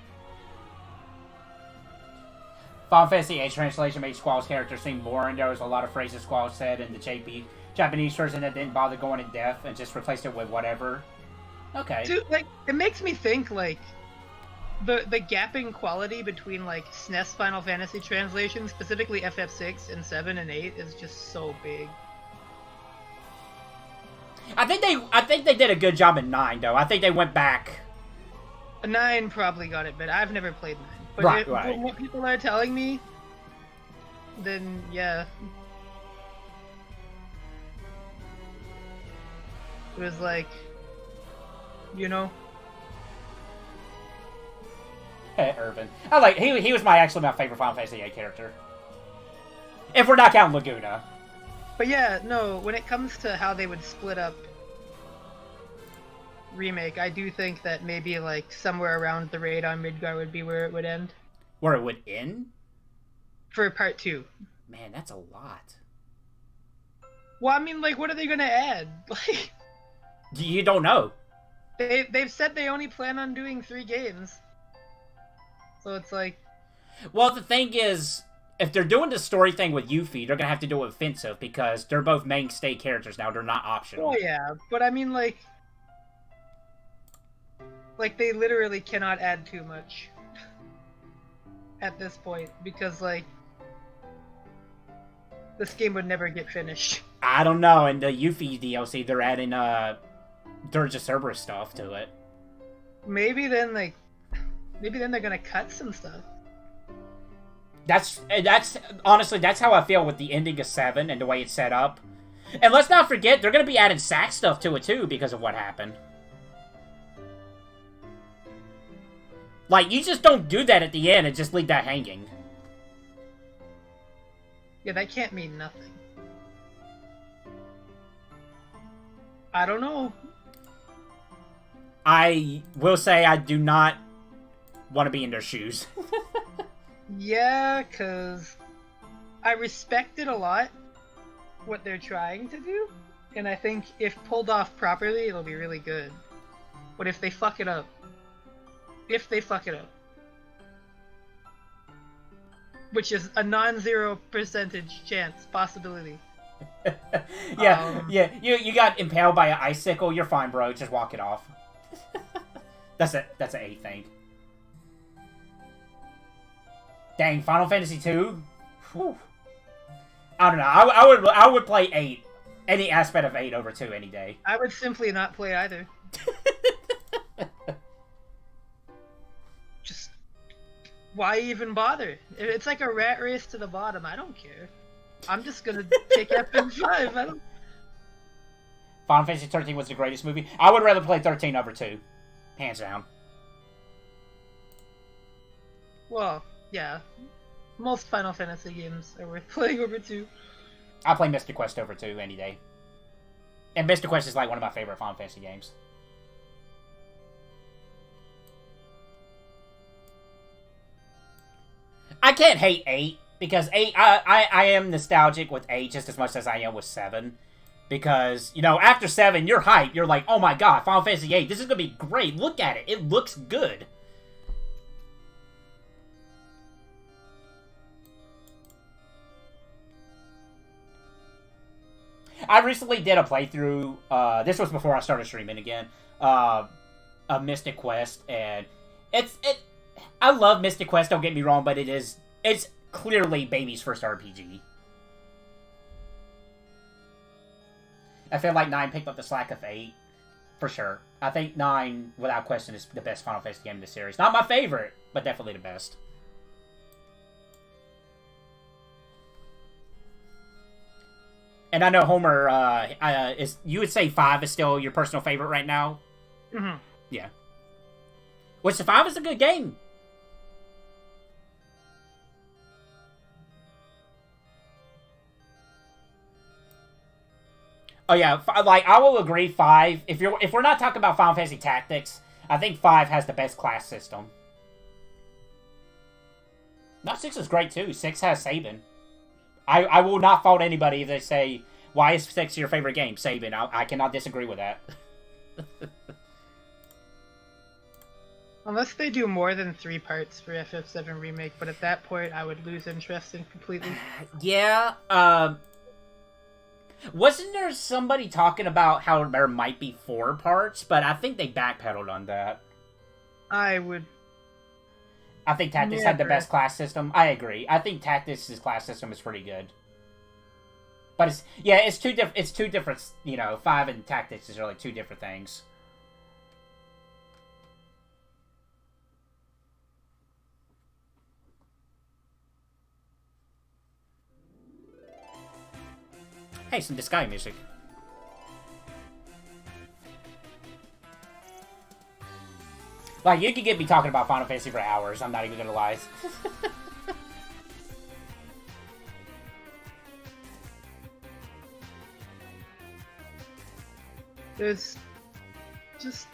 Final Fantasy VIII translation made Squall's character seem boring. There was a lot of phrases Squall said in the Japanese version that didn't bother going in depth and just replaced it with whatever. Okay. Dude, like, it makes me think, like, the gap in quality between like SNES Final Fantasy translations, specifically FF6 and 7 and 8, is just so big. I think they did a good job in 9 though. I think they went back. 9 probably got it, but I've never played 9. But right. from what people are telling me, then yeah. It was like, you know. Hey, Irvin. I like he was actually my favorite Final Fantasy VIII character. If we're not counting Laguna. But yeah, no, when it comes to how they would split up Remake, I do think that maybe like somewhere around the raid on Midgar would be where it would end. Where it would end? For part 2. Man, that's a lot. Well, I mean, like, what are they gonna add? Like, you don't know. They've said they only plan on doing 3 games. So it's like... Well, the thing is, if they're doing the story thing with Yuffie, they're gonna have to do it with Offensive, because they're both mainstay characters now. They're not optional. Oh, yeah. But I mean, like... Like, they literally cannot add too much. At this point. Because, like... This game would never get finished. I don't know. In the Yuffie DLC, they're adding, Dirge of Cerberus stuff to it. Maybe then, like... Maybe then they're gonna cut some stuff. That's honestly, that's how I feel with the ending of 7 and the way it's set up. And let's not forget, they're gonna be adding sack stuff to it too because of what happened. Like, you just don't do that at the end and just leave that hanging. Yeah, that can't mean nothing. I don't know. I will say I do not want to be in their shoes. Yeah, because I respect it a lot, what they're trying to do, and I think if pulled off properly, it'll be really good. But if they fuck it up, which is a non-zero percentage chance, possibility. Yeah, you got impaled by an icicle, you're fine, bro, just walk it off. That's an A thing. Dang, Final Fantasy 2? Whew. I don't know. I would play 8. Any aspect of 8 over 2 any day. I would simply not play either. Just... Why even bother? It's like a rat race to the bottom. I don't care. I'm just gonna pick FM5. I don't... Final Fantasy 13 was the greatest movie. I would rather play 13 over 2. Hands down. Well... Yeah, most Final Fantasy games are worth playing over 2. I play Mystic Quest over 2 any day. And Mystic Quest is like one of my favorite Final Fantasy games. I can't hate 8, because 8, I am nostalgic with 8 just as much as I am with 7. Because, you know, after 7, you're hyped. You're like, oh my god, Final Fantasy 8, this is going to be great. Look at it. It looks good. I recently did a playthrough, this was before I started streaming again, of Mystic Quest, and I love Mystic Quest, don't get me wrong, but it's clearly baby's first RPG. I feel like 9 picked up the slack of 8, for sure. I think 9, without question, is the best Final Fantasy game in the series. Not my favorite, but definitely the best. And I know Homer, you would say 5 is still your personal favorite right now? Mm-hmm. Yeah. Which, 5 is a good game. Oh yeah, like, I will agree, 5, if we're not talking about Final Fantasy Tactics, I think 5 has the best class system. Not 6 is great too. 6 has Sabin. I will not fault anybody if they say, why is 6 your favorite game? Sabin. I cannot disagree with that. Unless they do more than 3 parts for FF7 Remake, but at that point I would lose interest in completely. Yeah, wasn't there somebody talking about how there might be 4 parts? But I think they backpedaled on that. I would I think Tactics had the best class system. I agree. I think Tactics' class system is pretty good. But it's two different, you know, 5 and Tactics is really two different things. Hey, some Disgaea music. Like, you could get me talking about Final Fantasy for hours, I'm not even gonna lie. There's just...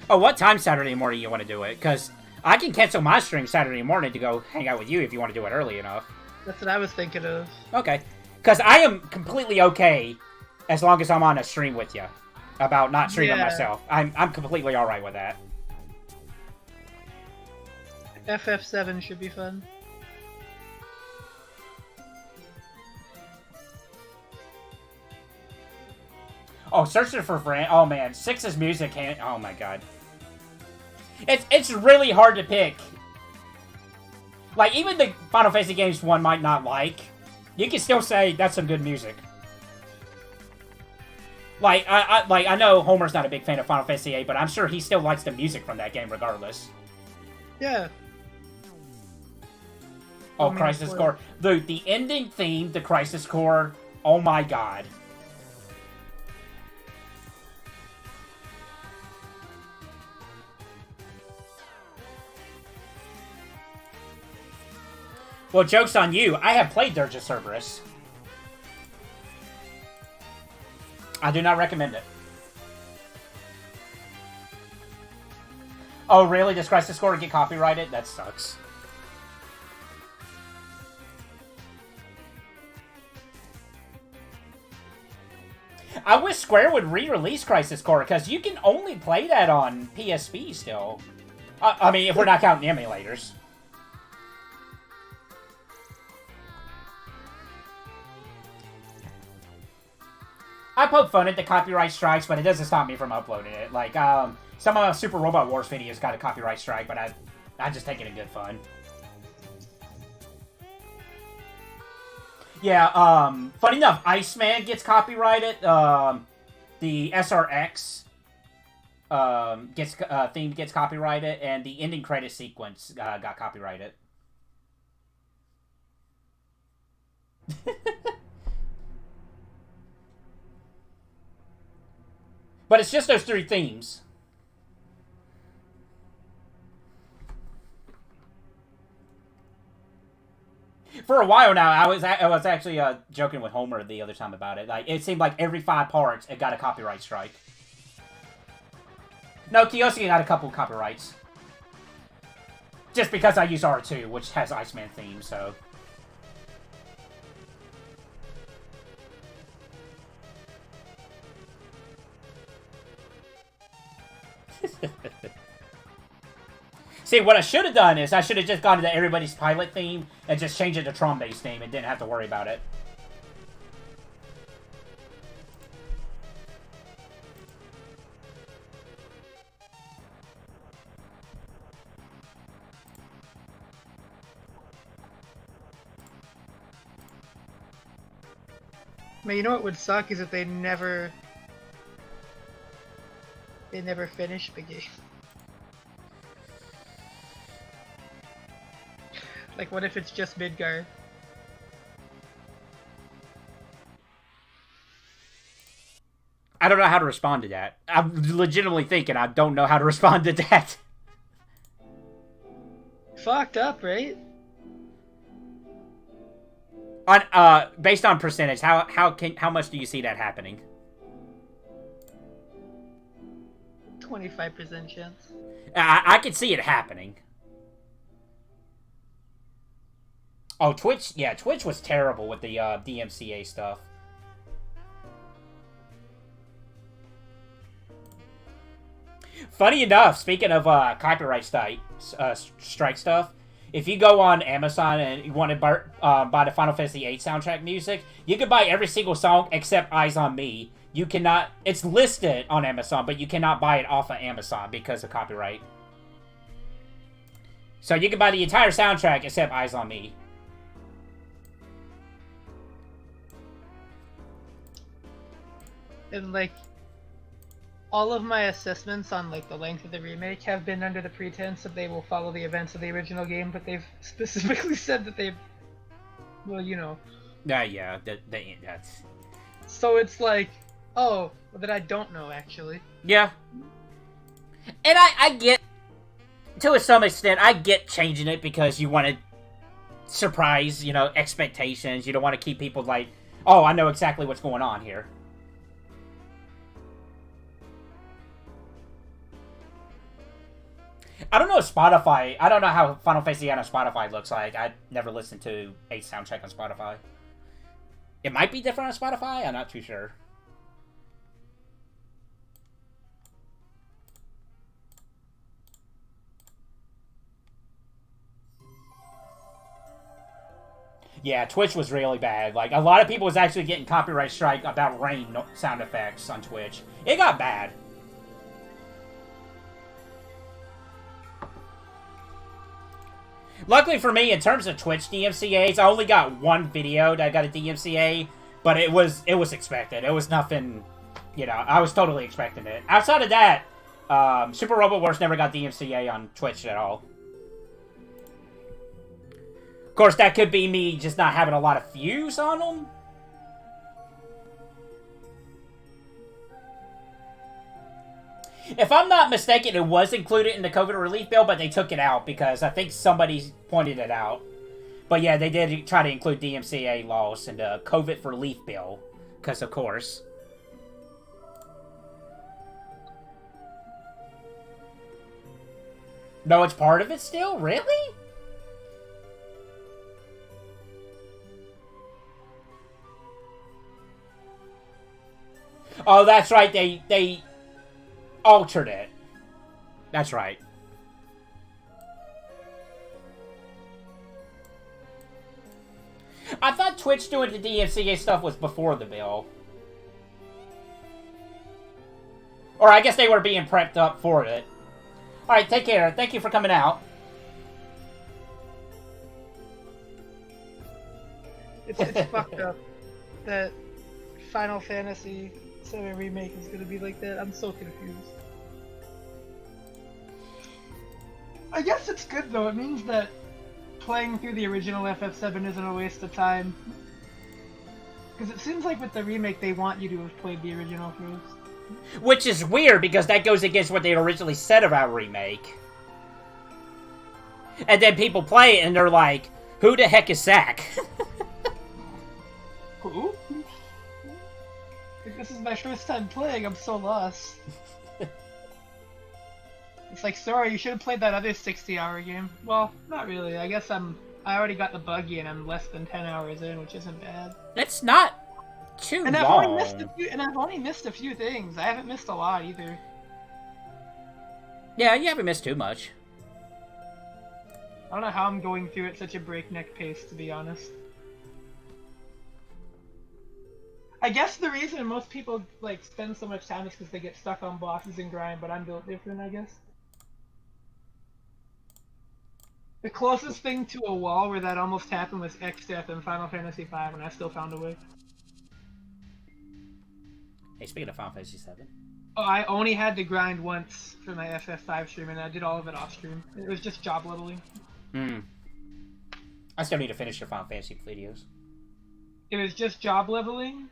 Oh, what time Saturday morning you want to do it? Because I can cancel my stream Saturday morning to go hang out with you if you want to do it early enough. That's what I was thinking of. Okay. Because I am completely okay as long as I'm on a stream with you about not streaming myself. I'm completely alright with that. FF7 should be fun. Oh, searching for friend. Oh man, 6's music can't. Oh my god, it's really hard to pick. Like even the Final Fantasy games one might not like, you can still say that's some good music. Like I know Homer's not a big fan of Final Fantasy VIII, but I'm sure he still likes the music from that game regardless. Yeah. Oh, Crisis Core. Dude, the ending theme to Crisis Core, oh my god. Well, joke's on you. I have played Dirge of Cerberus. I do not recommend it. Oh, really? Does Crisis Core get copyrighted? That sucks. I wish Square would re-release Crisis Core, because you can only play that on PSP still. I mean, if we're not counting emulators. I poke fun at the copyright strikes, but it doesn't stop me from uploading it. Like, some of Super Robot Wars videos got a copyright strike, but I just take it in good fun. Yeah, funny enough, Iceman gets copyrighted. The SRX theme gets copyrighted, and the ending credit sequence got copyrighted. But it's just those 3 themes. For a while now, I was actually joking with Homer the other time about it. Like, it seemed like every 5 parts, it got a copyright strike. No, Kiyoshi got a couple copyrights. Just because I use R2, which has Iceman theme, so... See, what I should have done is I should have just gone to everybody's pilot theme and just changed it to Trombe's theme and didn't have to worry about it. I mean, you know what would suck is if they never finish the game. Like, what if it's just Midgar? I don't know how to respond to that. I'm legitimately thinking I don't know how to respond to that. Fucked up, right? On based on percentage, how much do you see that happening? 25% chance. I could see it happening. Oh, Twitch, yeah, Twitch was terrible with the DMCA stuff. Funny enough, speaking of copyright strike stuff, if you go on Amazon and you want to buy the Final Fantasy VIII soundtrack music, you can buy every single song except Eyes on Me. You cannot... It's listed on Amazon, but you cannot buy it off of Amazon because of copyright. So you can buy the entire soundtrack except Eyes on Me. And, like, all of my assessments on, like, the length of the remake have been under the pretense that they will follow the events of the original game, but they've specifically said that they've... Well, you know. Yeah, that's... So it's like, oh, that I don't know, actually. Yeah. And I get... To some extent, I get changing it because you want to surprise, you know, expectations. You don't want to keep people like, oh, I know exactly what's going on here. I don't know if Spotify... I don't know how Final Fantasy on Spotify looks like. I never listened to a soundtrack on Spotify. It might be different on Spotify. I'm not too sure. Yeah, Twitch was really bad. Like, a lot of people was actually getting copyright strike about rain sound effects on Twitch. It got bad. Luckily for me, in terms of Twitch DMCAs, I only got one video that got a DMCA, but it was expected. It was nothing, you know, I was totally expecting it. Outside of that, Super Robot Wars never got DMCA on Twitch at all. Of course, that could be me just not having a lot of views on them. If I'm not mistaken, it was included in the COVID relief bill, but they took it out because I think somebody pointed it out. But yeah, they did try to include DMCA laws in the COVID relief bill, because of course. No, it's part of it still? Really? Oh, that's right. They altered it. That's right. I thought Twitch doing the DMCA stuff was before the bill. Or I guess they were being prepped up for it. Alright, take care. Thank you for coming out. It's fucked up that Final Fantasy VII Remake is gonna be like that. I'm so confused. I guess it's good though. It means that playing through the original FF7 isn't a waste of time. Because it seems like with the remake they want you to have played the original first. Which is weird because that goes against what they originally said about remake. And then people play it and they're like, who the heck is Zack? Who? This is my first time playing, I'm so lost. It's like, sorry, you should have played that other 60-hour game. Well, not really. I guess I already got the buggy and I'm less than 10 hours in, which isn't bad. That's not too long. I've only missed a few things. I haven't missed a lot either. Yeah, you haven't missed too much. I don't know how I'm going through at such a breakneck pace, to be honest. I guess the reason most people like spend so much time is because they get stuck on bosses and grind, but I'm built different, I guess. The closest thing to a wall where that almost happened was X-Death in Final Fantasy V, and I still found a way. Hey, speaking of Final Fantasy VII. Oh, I only had to grind once for my FF5 stream, and I did all of it off stream. It was just job leveling. I still need to finish your Final Fantasy videos. It was just job leveling,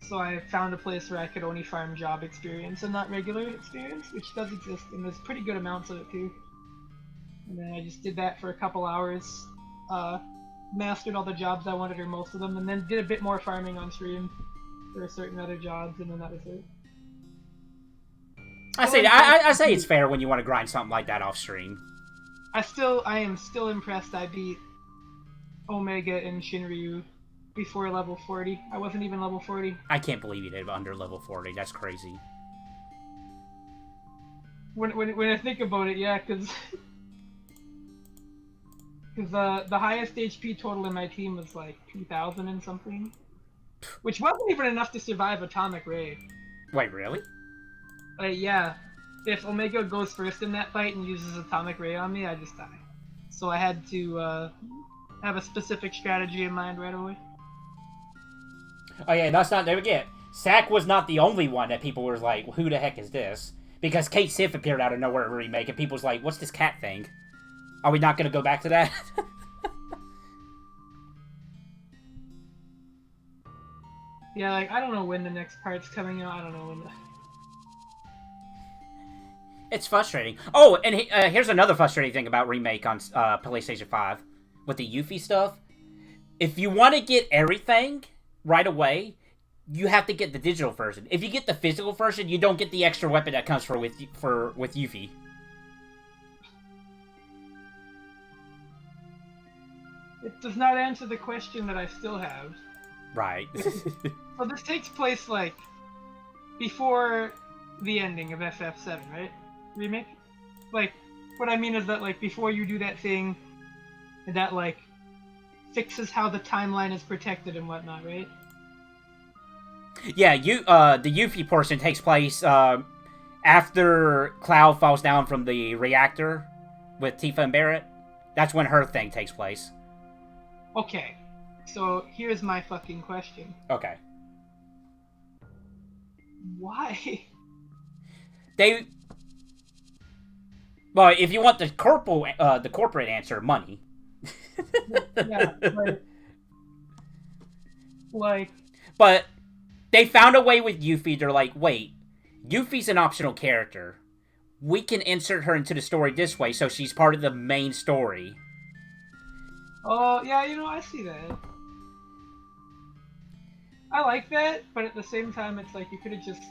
so I found a place where I could only farm job experience and not regular experience, which does exist, and there's pretty good amounts of it too. And then I just did that for a couple hours, mastered all the jobs I wanted, or most of them, and then did a bit more farming on stream for certain other jobs, and then that was it. I say it's fair when you want to grind something like that off stream. I am still impressed I beat Omega and Shinryu before level 40. I wasn't even level 40. I can't believe you did under level 40. That's crazy. When I think about it, yeah, because the highest HP total in my team was like 2,000 and something, which wasn't even enough to survive Atomic Ray. Wait, really? Yeah. If Omega goes first in that fight and uses Atomic Ray on me, I just die. so I had to have a specific strategy in mind right away. Oh yeah, that's not. There again, Sack was not the only one that people were like, "Who the heck is this?" Because Kate Sif appeared out of nowhere in a remake, and people was like, "What's this cat thing?" Are we not going to go back to that? Yeah, like I don't know when the next part's coming out. I don't know when. It's frustrating. Oh, and here's another frustrating thing about remake on PlayStation 5 with the Yuffie stuff. If you want to get everything right away, you have to get the digital version. If you get the physical version, you don't get the extra weapon that comes with Yuffie. It does not answer the question that I still have. Right. So this takes place like before the ending of FF7, right? Remake? Like, what I mean is that like before you do that thing that like fixes how the timeline is protected and whatnot, right? Yeah, the Yuffie portion takes place after Cloud falls down from the reactor with Tifa and Barrett. That's when her thing takes place. Okay, so here's my fucking question. Okay. Why? Well, if you want the corporate answer, money. Yeah, But they found a way with Yuffie. They're like, wait, Yuffie's an optional character. We can insert her into the story this way, so she's part of the main story. Oh, yeah, I see that. I like that, but at the same time, it's like you could have just...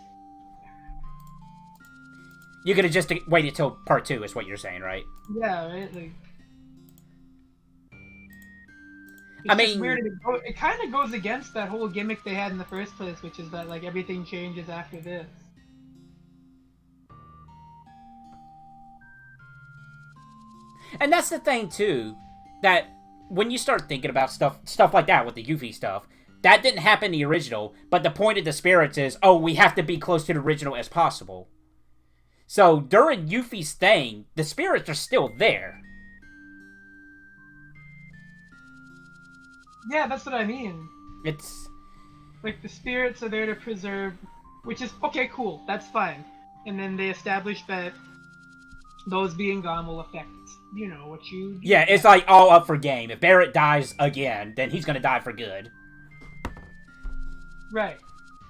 You could have just waited till part 2, is what you're saying, right? Yeah, right? Like... I mean... Weird. It kind of goes against that whole gimmick they had in the first place, which is that, like, everything changes after this. And that's the thing, too, that when you start thinking about stuff like that with the Yuffie stuff, that didn't happen in the original, but the point of the spirits is, oh, we have to be close to the original as possible. So, during Yuffie's thing, the spirits are still there. Yeah, that's what I mean. It's... Like, the spirits are there to preserve... Which is, okay, cool, that's fine. And then they establish that those being gone will affect, what you do. Yeah, it's like all up for game. If Barrett dies again, then he's gonna die for good. Right.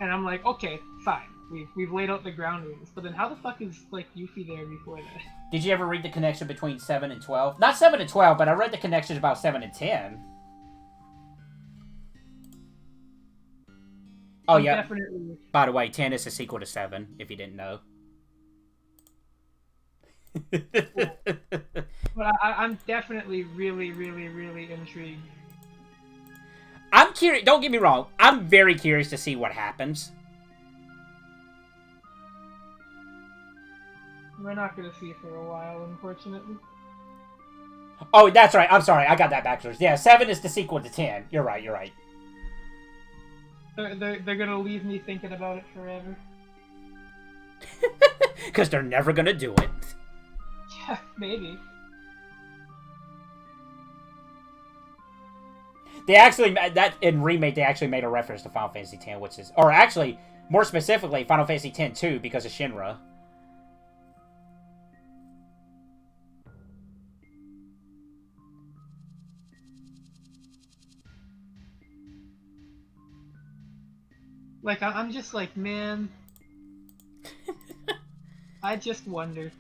And I'm like, okay, fine. We've laid out the ground rules. But then how the fuck is, like, Yuffie there before that? Did you ever read the connection between 7 and 12? Not 7 and 12, but I read the connections about 7 and 10. Oh, yeah. Definitely. By the way, 10 is a sequel to 7, if you didn't know. But I'm definitely really, really, really intrigued. I'm curious. Don't get me wrong. I'm very curious to see what happens. We're not going to see it for a while, unfortunately. Oh, that's right. I'm sorry. I got that backwards. Yeah, 7 is the sequel to 10. You're right. You're right. They're going to leave me thinking about it forever. Because they're never going to do it. Yeah, maybe. They actually, that in Remake, they actually made a reference to Final Fantasy X, which is, or actually, more specifically, Final Fantasy X-2, because of Shinra. Like, I'm just like, man, I just wonder.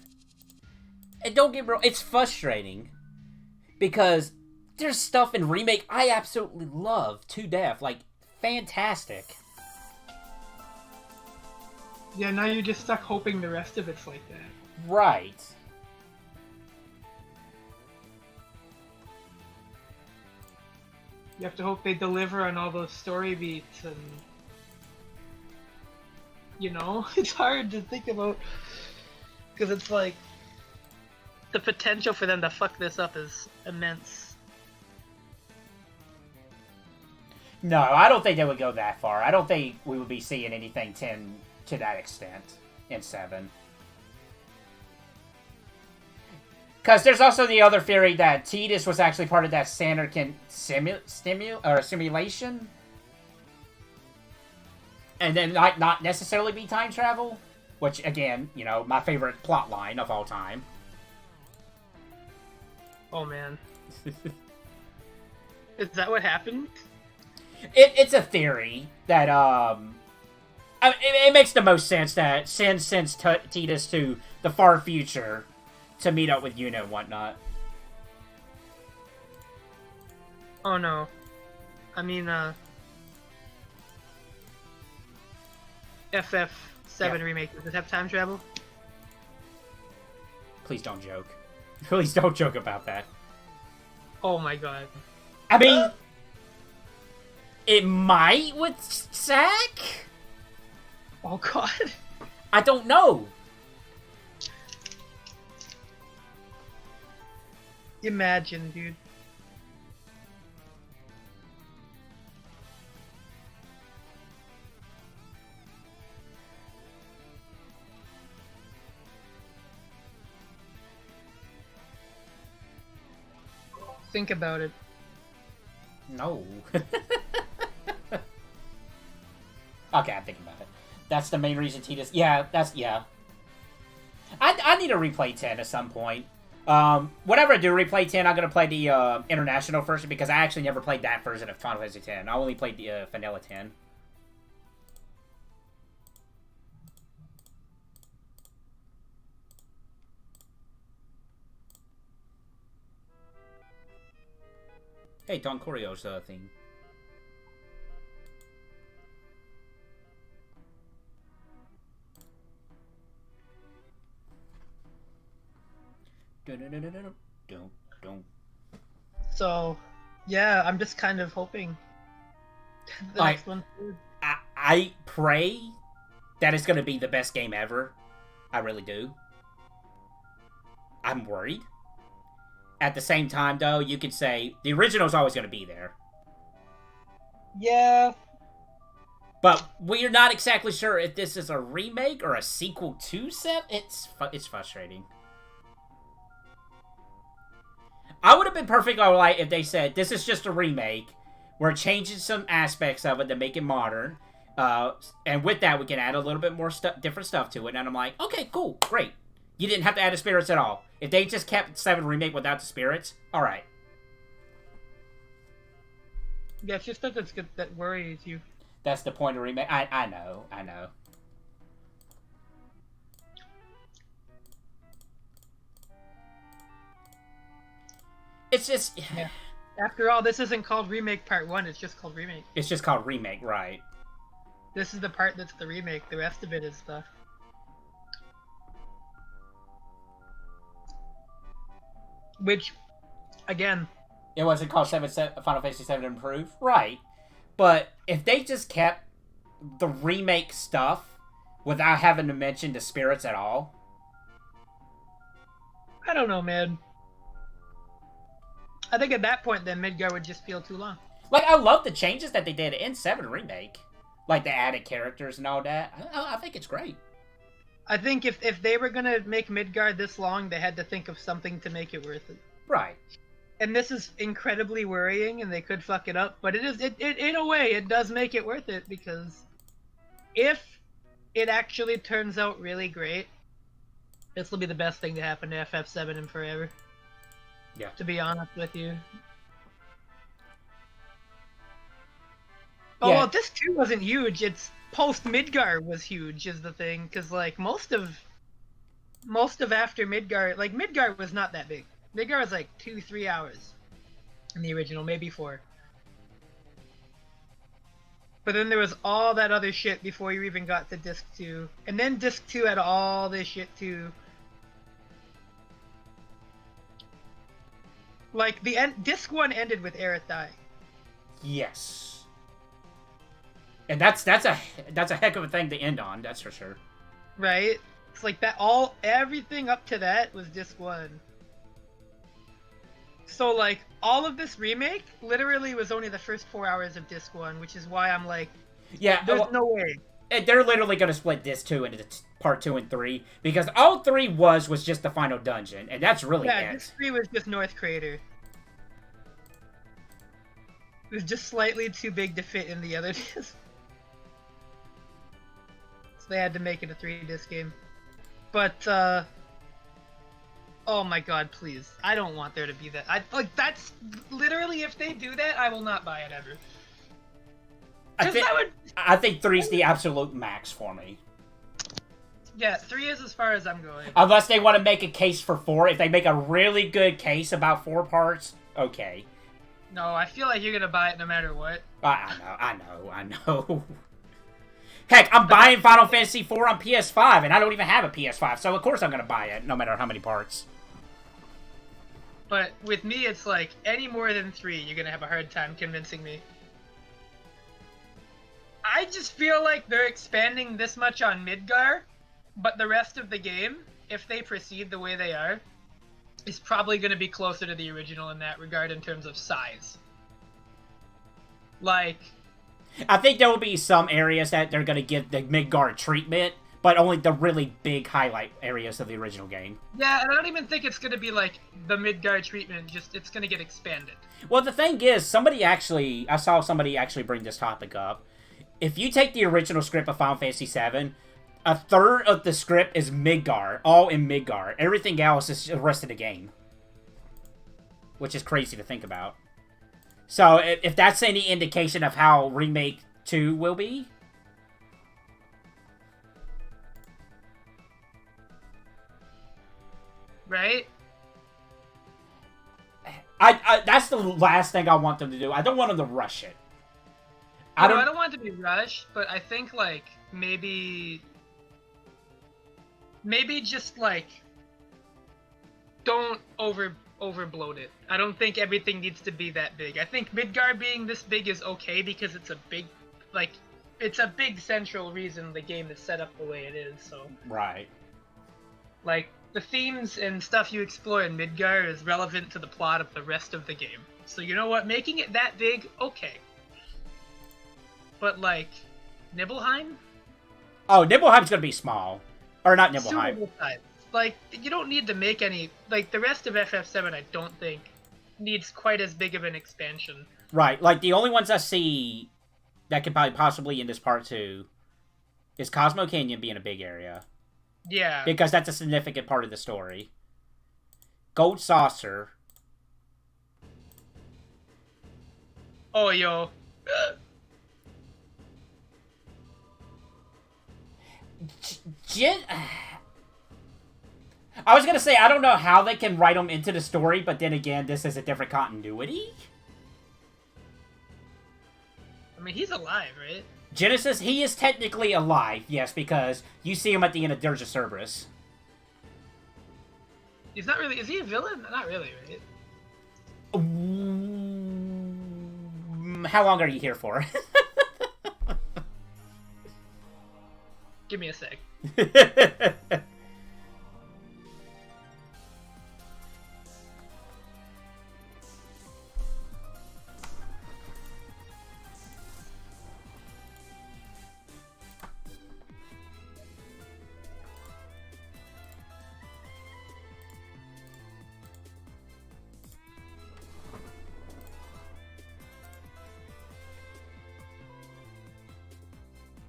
And don't get me wrong, it's frustrating. Because there's stuff in Remake I absolutely love to death. Like, fantastic. Yeah, now you're just stuck hoping the rest of it's like that. Right. You have to hope they deliver on all those story beats and... it's hard to think about. Because it's like... The potential for them to fuck this up is immense. No, I don't think they would go that far. I don't think we would be seeing anything 10 to that extent in 7. Because there's also the other theory that Tttttsd was actually part of that Sanderkin simulation. And then not necessarily be time travel. Which, again, you know, my favorite plot line of all time. Oh, man. Is that what happened? It's a theory that, it makes the most sense that Sin sends Tttttsd to the far future to meet up with Yuna and whatnot. Oh, no. I mean, FF7 remake, does it have time travel? Please don't joke. Please don't joke about that. Oh my god. I mean, it might with Zack? Oh god. I don't know. Imagine, dude. Think about it. No. Okay, I'm thinking about it. That's the main reason Tttttsd... Yeah, yeah. I need to replay 10 at some point. Whenever I do replay 10, I'm going to play the international version because I actually never played that version of Final Fantasy 10. I only played the vanilla 10. Hey, Don Corio's theme. So, yeah, I'm just kind of hoping the next one. I pray that it's going to be the best game ever. I really do. I'm worried. At the same time, though, you could say the original's always going to be there. Yeah. But we're not exactly sure if this is a remake or a sequel to Seven. It's frustrating. I would have been perfectly alright if they said this is just a remake. We're changing some aspects of it to make it modern. And with that, we can add a little bit more different stuff to it. And I'm like, okay, cool, great. You didn't have to add the spirits at all. If they just kept 7 Remake without the spirits, alright. Yeah, it's just that worries you. That's the point of remake. I know. It's just... Yeah. After all, this isn't called Remake Part 1, it's just called Remake. It's just called Remake, right. This is the part that's the remake, the rest of it is stuff. Which, again... It wasn't called Final Fantasy 7 Improved? Right. But if they just kept the remake stuff without having to mention the spirits at all... I don't know, man. I think at that point, then, Midgar would just feel too long. Like, I love the changes that they did in 7 Remake. Like, the added characters and all that. I think it's great. I think if they were gonna make Midgar this long, they had to think of something to make it worth it. Right. And this is incredibly worrying, and they could fuck it up. But it in a way, it does make it worth it, because if it actually turns out really great, this will be the best thing to happen to FF7 in forever. Yeah. To be honest with you. Oh, well, this too wasn't huge. It's post Midgar was huge, is the thing, because like most of after Midgar, like Midgar was not that big. Midgar was like 2-3 hours in the original, maybe 4. But then there was all that other shit before you even got to Disc 2, and then Disc 2 had all this shit too. Like the Disc 1 ended with Aerith dying. Yes. And that's a heck of a thing to end on, that's for sure. Right? It's like that everything up to that was Disc 1. So like all of this remake literally was only the first 4 hours of Disc 1, which is why I'm like, yeah, there's no way. they're literally going to split this 2 into part 2 and 3, because all 3 was just the final dungeon, and that's really it. Yeah, this 3 was just North Crater. It was just slightly too big to fit in the other disc. So they had to make it a 3-disc game. But, oh my god, please. I don't want there to be that. That's... Literally, if they do that, I will not buy it ever. I think 3's the absolute max for me. Yeah, 3 is as far as I'm going. Unless they want to make a case for 4. If they make a really good case about 4 parts, okay. No, I feel like you're gonna buy it no matter what. I know. Heck, I'm buying Final Fantasy IV on PS5, and I don't even have a PS5, so of course I'm gonna buy it, no matter how many parts. But with me, it's like, any more than 3, you're gonna have a hard time convincing me. I just feel like they're expanding this much on Midgar, but the rest of the game, if they proceed the way they are, is probably going to be closer to the original in that regard in terms of size. Like... I think there will be some areas that they're going to give the Midgar treatment, but only the really big highlight areas of the original game. Yeah, and I don't even think it's going to be like the Midgar treatment, just it's going to get expanded. Well, the thing is, I saw somebody actually bring this topic up. If you take the original script of Final Fantasy VII, a third of the script is Midgar, all in Midgar. Everything else is the rest of the game. Which is crazy to think about. So, if that's any indication of how Remake 2 will be... Right? That's the last thing I want them to do. I don't want them to rush it. I don't want it to be rushed, but I think, like, maybe just, like, don't overbloat it. I don't think everything needs to be that big. I think Midgar being this big is okay because it's a big, like, it's a big central reason the game is set up the way it is, so... Right. Like, the themes and stuff you explore in Midgar is relevant to the plot of the rest of the game. So you know what? Making it that big, okay. But, like, Nibelheim? Oh, Nibelheim's gonna be small. Or not Nibelheim. Like, you don't need to make any... Like, the rest of FF7, I don't think, needs quite as big of an expansion. Right. Like, the only ones I see that could probably possibly in this part 2 is Cosmo Canyon being a big area. Yeah. Because that's a significant part of the story. Gold Saucer. Oh, yo. I was gonna say, I don't know how they can write them into the story, but then again, this is a different continuity. I mean, he's alive, right? Genesis, he is technically alive, yes, because you see him at the end of Dirge of Cerberus. He's not really... Is he a villain? Not really, right? How long are you here for? Give me a sec.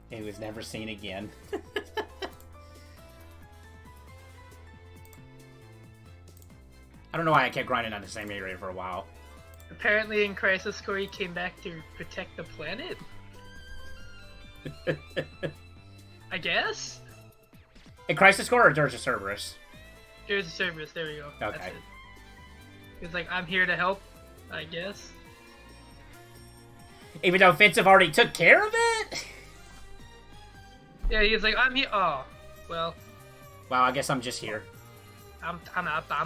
He was never seen again. I don't know why I kept grinding on the same area for a while. Apparently in Crisis Core he came back to protect the planet? I guess? In Crisis Core or Dirge of Cerberus? Dirge of Cerberus, there we go. Okay. That's it. He's like, I'm here to help, I guess. Even though Offensive already took care of it? Yeah, he's like, I'm here. Oh, well. Wow, I guess I'm just here. I'm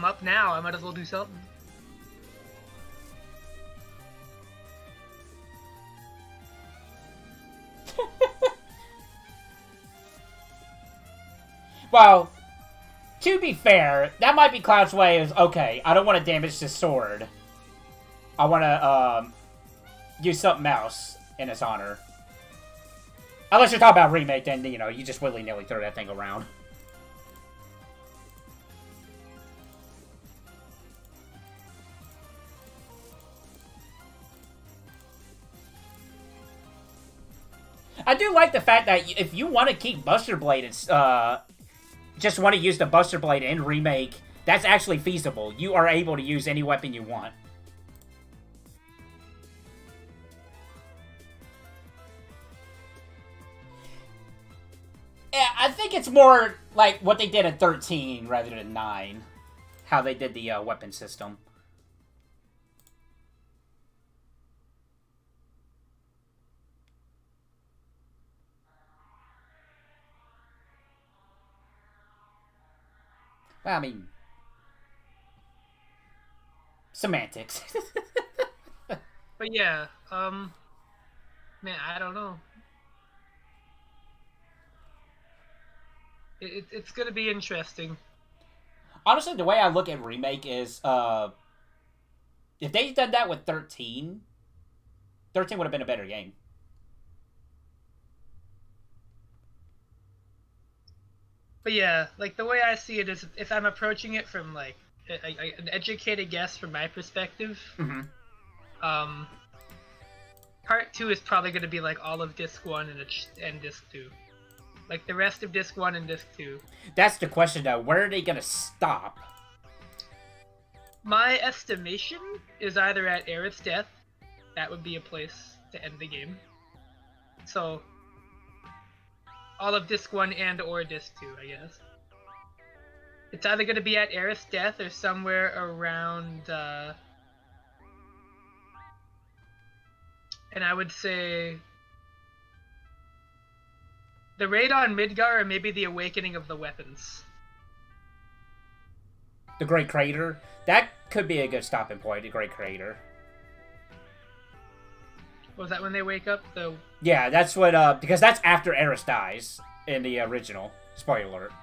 up now. I might as well do something. Well, to be fair, that might be Cloud's way of, okay, I don't want to damage this sword. I want to, use something else in its honor. Unless you're talking about remake, then, you know, you just willy-nilly throw that thing around. I do like the fact that if you want to keep Buster Blade, it's, just want to use the Buster Blade in remake, that's actually feasible. You are able to use any weapon you want. Yeah, I think it's more like what they did at 13 rather than 9. How they did the weapon system. Well, I mean, semantics. But yeah, man, I don't know. It's gonna be interesting. Honestly, the way I look at remake is, if they done that with 13, 13 would have been a better game. But yeah, like the way I see it is, if I'm approaching it from like an educated guess from my perspective, part 2 is probably going to be like all of disc 1 and disc 2, like the rest of disc 1 and disc 2. That's the question though. Where are they going to stop? My estimation is either at Aerith's death. That would be a place to end the game. So all of disc 1 and or disc 2, I guess. It's either going to be at Aerith's death or somewhere around, and I would say the raid on Midgar, or maybe the awakening of the weapons. The Great Crater? That could be a good stopping point, the Great Crater. Was that when they wake up? Yeah, that's what, because that's after Aerith dies in the original. Spoiler alert.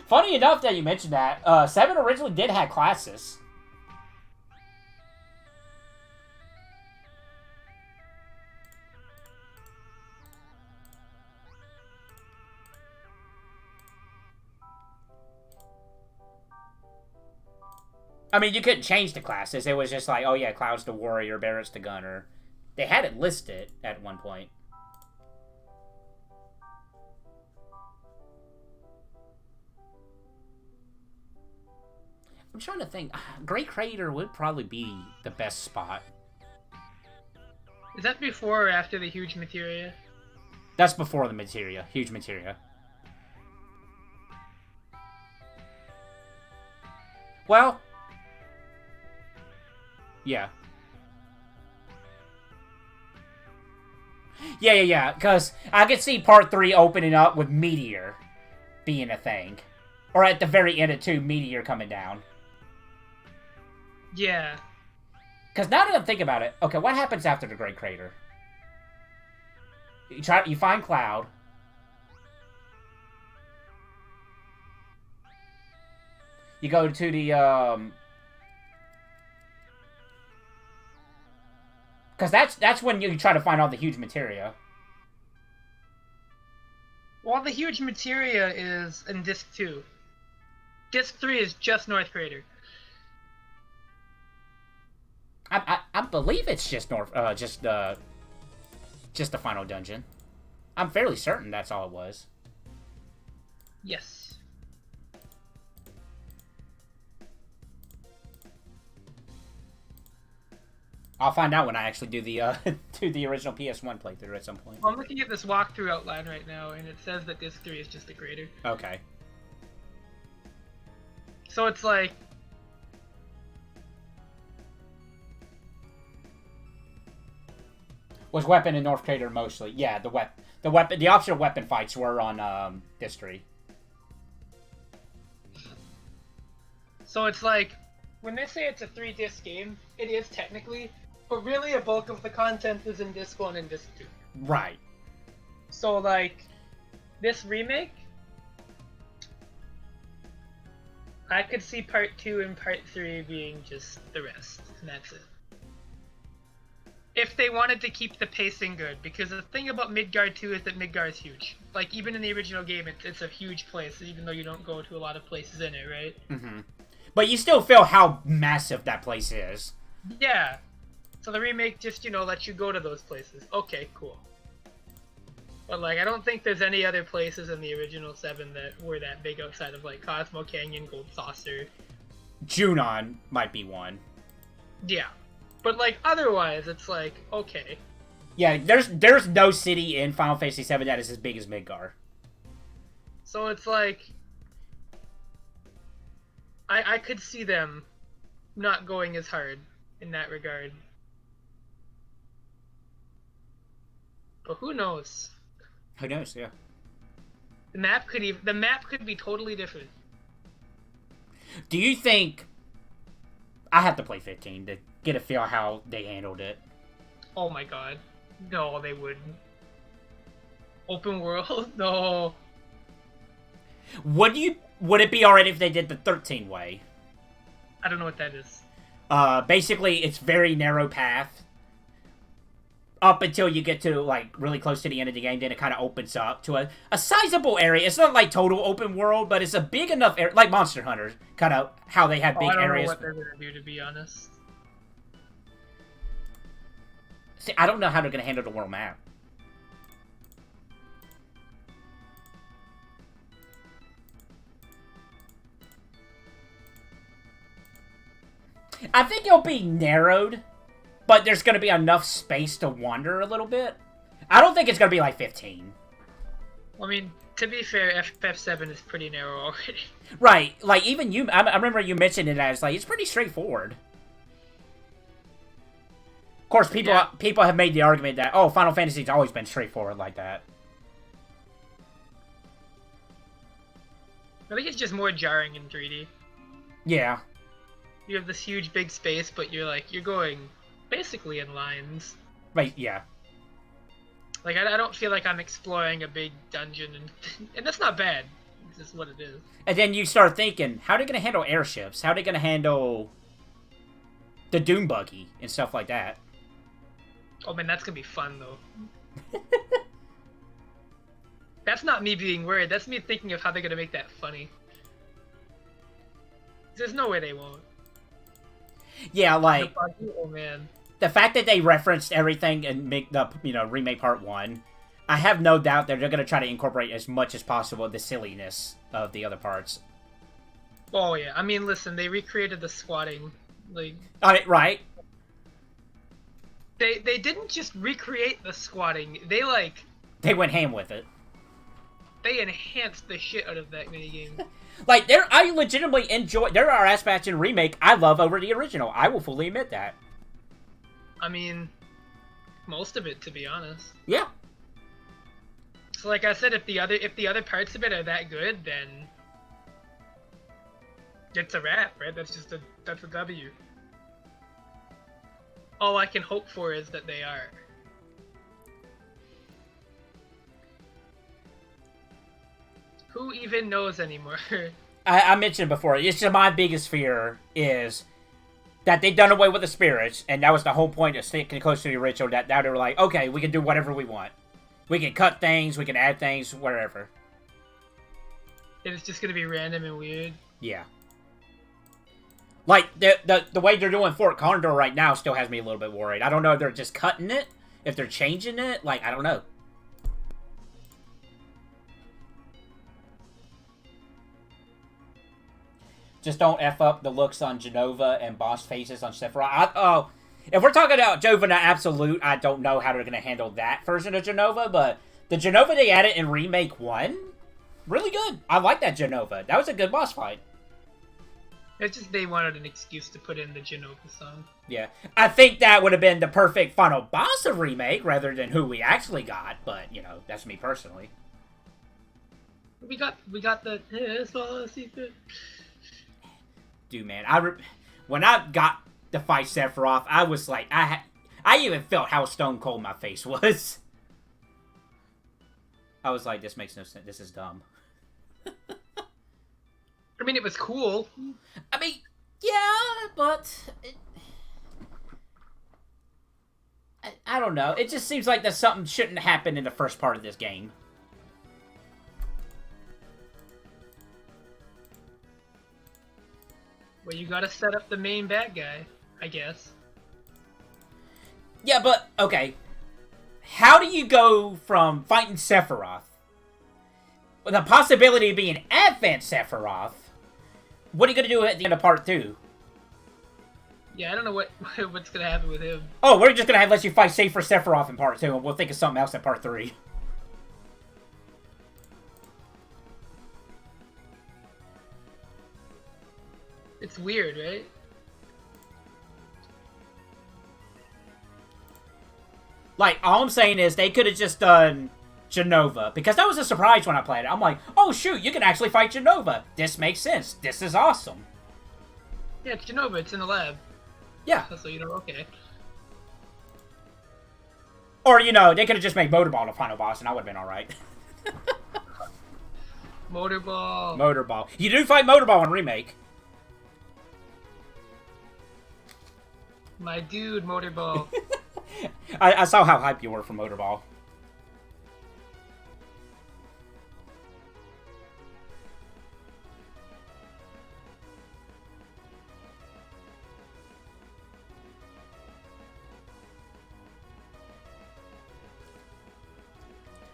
Funny enough that you mentioned that, 7 originally did have classes. I mean, you couldn't change the classes. It was just like, oh yeah, Cloud's the warrior, Barrett's the gunner. They had it listed at one point. I'm trying to think. Great Crater would probably be the best spot. Is that before or after the huge materia? That's before the materia. Huge materia. Well... yeah. Yeah, because I could see part 3 opening up with Meteor being a thing. Or at the very end of 2, Meteor coming down. Yeah. Because now that I'm thinking about it, okay, what happens after the Great Crater? You find Cloud. You go to the, because that's when you try to find all the huge materia. Well, the huge materia is in disc 2. Disc 3 is just North Crater. I believe it's just just the final dungeon. I'm fairly certain that's all it was. Yes. I'll find out when I actually do the do the original PS1 playthrough at some point. Well, I'm looking at this walkthrough outline right now, and it says that disc 3 is just a crater. Okay. So it's like... was weapon in North Crater mostly. Yeah, the optional weapon fights were on disc 3. So it's like, when they say it's a 3-disc game, it is technically, but really a bulk of the content is in disc 1 and disc 2. Right. So like, this remake, I could see part 2 and part 3 being just the rest, and that's it. if they wanted to keep the pacing good, because the thing about Midgard 2 is that Midgard is huge. Like, even in the original game, it's a huge place, even though you don't go to a lot of places in it, right? Mm-hmm. But you still feel how massive that place is. Yeah. So the remake just, lets you go to those places. Okay, cool. But, like, I don't think there's any other places in the original 7 that were that big outside of, like, Cosmo Canyon, Gold Saucer. Junon might be one. Yeah. But, like, otherwise, it's like, okay. Yeah, there's no city in Final Fantasy VII that is as big as Midgar. So it's like... I could see them not going as hard in that regard. But who knows? Who knows, yeah. The map could be totally different. Do you think... I have to play 15 to get a feel how they handled it. Oh my god. No, they wouldn't. Open world? No. Would it be alright if they did the 13 way? I don't know what that is. Basically, it's very narrow path. Up until you get to, like, really close to the end of the game, then it kind of opens up to a sizable area. It's not, like, total open world, but it's a big enough area, like Monster Hunter, kind of how they have big areas. I don't know what they're going to do, to be honest. See, I don't know how they're going to handle the world map. I think it'll be narrowed, but there's going to be enough space to wander a little bit. I don't think it's going to be like 15. I mean, to be fair, FF7 is pretty narrow already. Right. Like, even you... I remember you mentioned it as, like, it's pretty straightforward. Of course, people have made the argument that, oh, Final Fantasy's always been straightforward like that. I think it's just more jarring in 3D. Yeah. You have this huge big space, but you're going basically in lines. Right, yeah. Like, I don't feel like I'm exploring a big dungeon, and that's not bad. It's just what it is. And then you start thinking, how are they going to handle airships? How are they going to handle the Doom Buggy and stuff like that? Oh man, that's going to be fun, though. That's not me being worried. That's me thinking of how they're going to make that funny. There's no way they won't. Yeah, like... Oh man. The fact that they referenced everything and make the, remake part 1, I have no doubt that they're going to try to incorporate as much as possible the silliness of the other parts. Oh yeah, I mean, listen, they recreated the squatting, like... Right. They didn't just recreate the squatting, They went ham with it. They enhanced the shit out of that minigame. Like, I legitimately enjoy... There are aspects in Remake I love over the original. I will fully admit that. I mean, most of it, to be honest. Yeah. So, like I said, if the other parts of it are that good, then it's a wrap, right? That's a W. All I can hope for is that they are. Who even knows anymore? I mentioned before, it's just my biggest fear is that they've done away with the spirits, and that was the whole point of sticking close to the original, that now they're like, okay, we can do whatever we want. We can cut things, we can add things, wherever. It's just gonna be random and weird. Yeah. Like, the way they're doing Fort Condor right now still has me a little bit worried. I don't know if they're just cutting it, if they're changing it, like, I don't know. Just don't F up the looks on Genova and boss faces on Sephiroth. If we're talking about Jovana Absolute, I don't know how they're going to handle that version of Genova, but the Genova they added in Remake 1, really good. I like that Genova. That was a good boss fight. It's just they wanted an excuse to put in the Genova song. Yeah. I think that would have been the perfect final boss of Remake rather than who we actually got, but, that's me personally. We got the... Dude, man, when I got to fight Sephiroth, I was like, I even felt how stone cold my face was. I was like, this makes no sense. This is dumb. I mean, it was cool. I mean, yeah, but I don't know. It just seems like that something shouldn't happen in the first part of this game. Well, you gotta set up the main bad guy, I guess. Yeah, but, okay. How do you go from fighting Sephiroth, with the possibility of being advanced Sephiroth, what are you gonna do at the end of part 2? Yeah, I don't know what's gonna happen with him. Oh, we're just gonna let you fight safer Sephiroth in part 2, and we'll think of something else in part 3. It's weird, right? Like, all I'm saying is they could have just done Jenova, because that was a surprise when I played it. I'm like, oh shoot, you can actually fight Jenova. This makes sense. This is awesome. Yeah, it's Jenova. It's in the lab. Yeah. So, you know, okay. Or, you know, they could have just made Motorball the final boss, and I would have been alright. Motorball. Motorball. You do fight Motorball in Remake. My dude, Motorball. I saw how hyped you were for Motorball.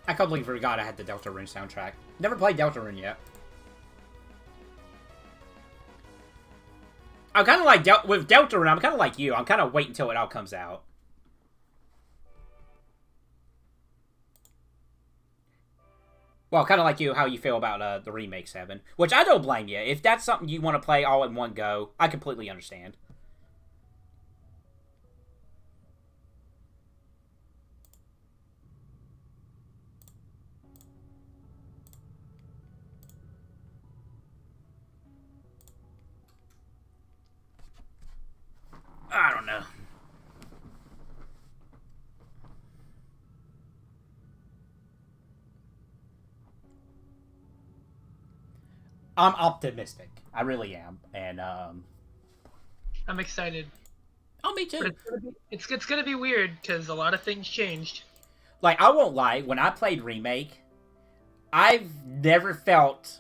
I completely forgot I had the Deltarune soundtrack. Never played Deltarune yet. I'm kind of like, with Deltarune, I'm kind of like you. I'm kind of waiting until it all comes out. Well, kind of like you, how you feel about the Remake 7. Which I don't blame you. If that's something you want to play all in one go, I completely understand. I don't know. I'm optimistic. I really am. And, I'm excited. Oh, me too. It's gonna be weird, because a lot of things changed. Like, I won't lie. When I played Remake, I've never felt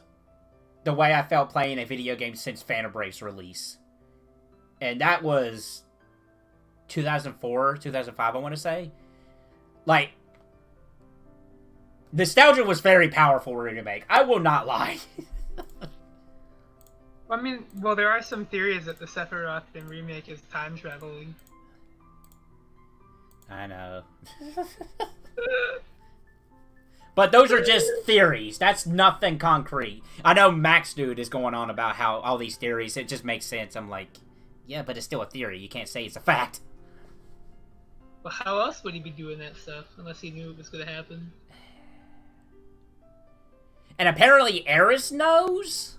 the way I felt playing a video game since Phantom Brave's release. And that was 2004, 2005, I want to say. Like, nostalgia was very powerful in Remake. I will not lie. I mean, well, there are some theories that the Sephiroth in Remake is time traveling. I know. But those are just theories. That's nothing concrete. I know Max Dude is going on about how all these theories, it just makes sense. I'm like, yeah, but it's still a theory. You can't say it's a fact. Well, how else would he be doing that stuff, unless he knew it was going to happen? And apparently Eris knows?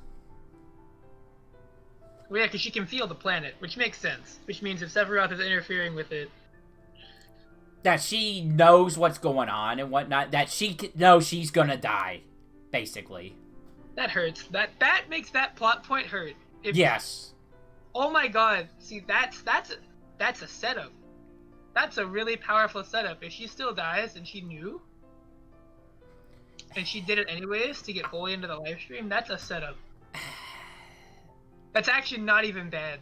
Well, yeah, because she can feel the planet, which makes sense. Which means if Sephiroth is interfering with it... That she knows what's going on and whatnot. That she knows she's gonna die, basically. That hurts. That makes that plot point hurt. Yes. Oh my god. See, that's a setup. That's a really powerful setup. If she still dies and she knew, and she did it anyways to get fully into the live stream, that's a setup. That's actually not even bad.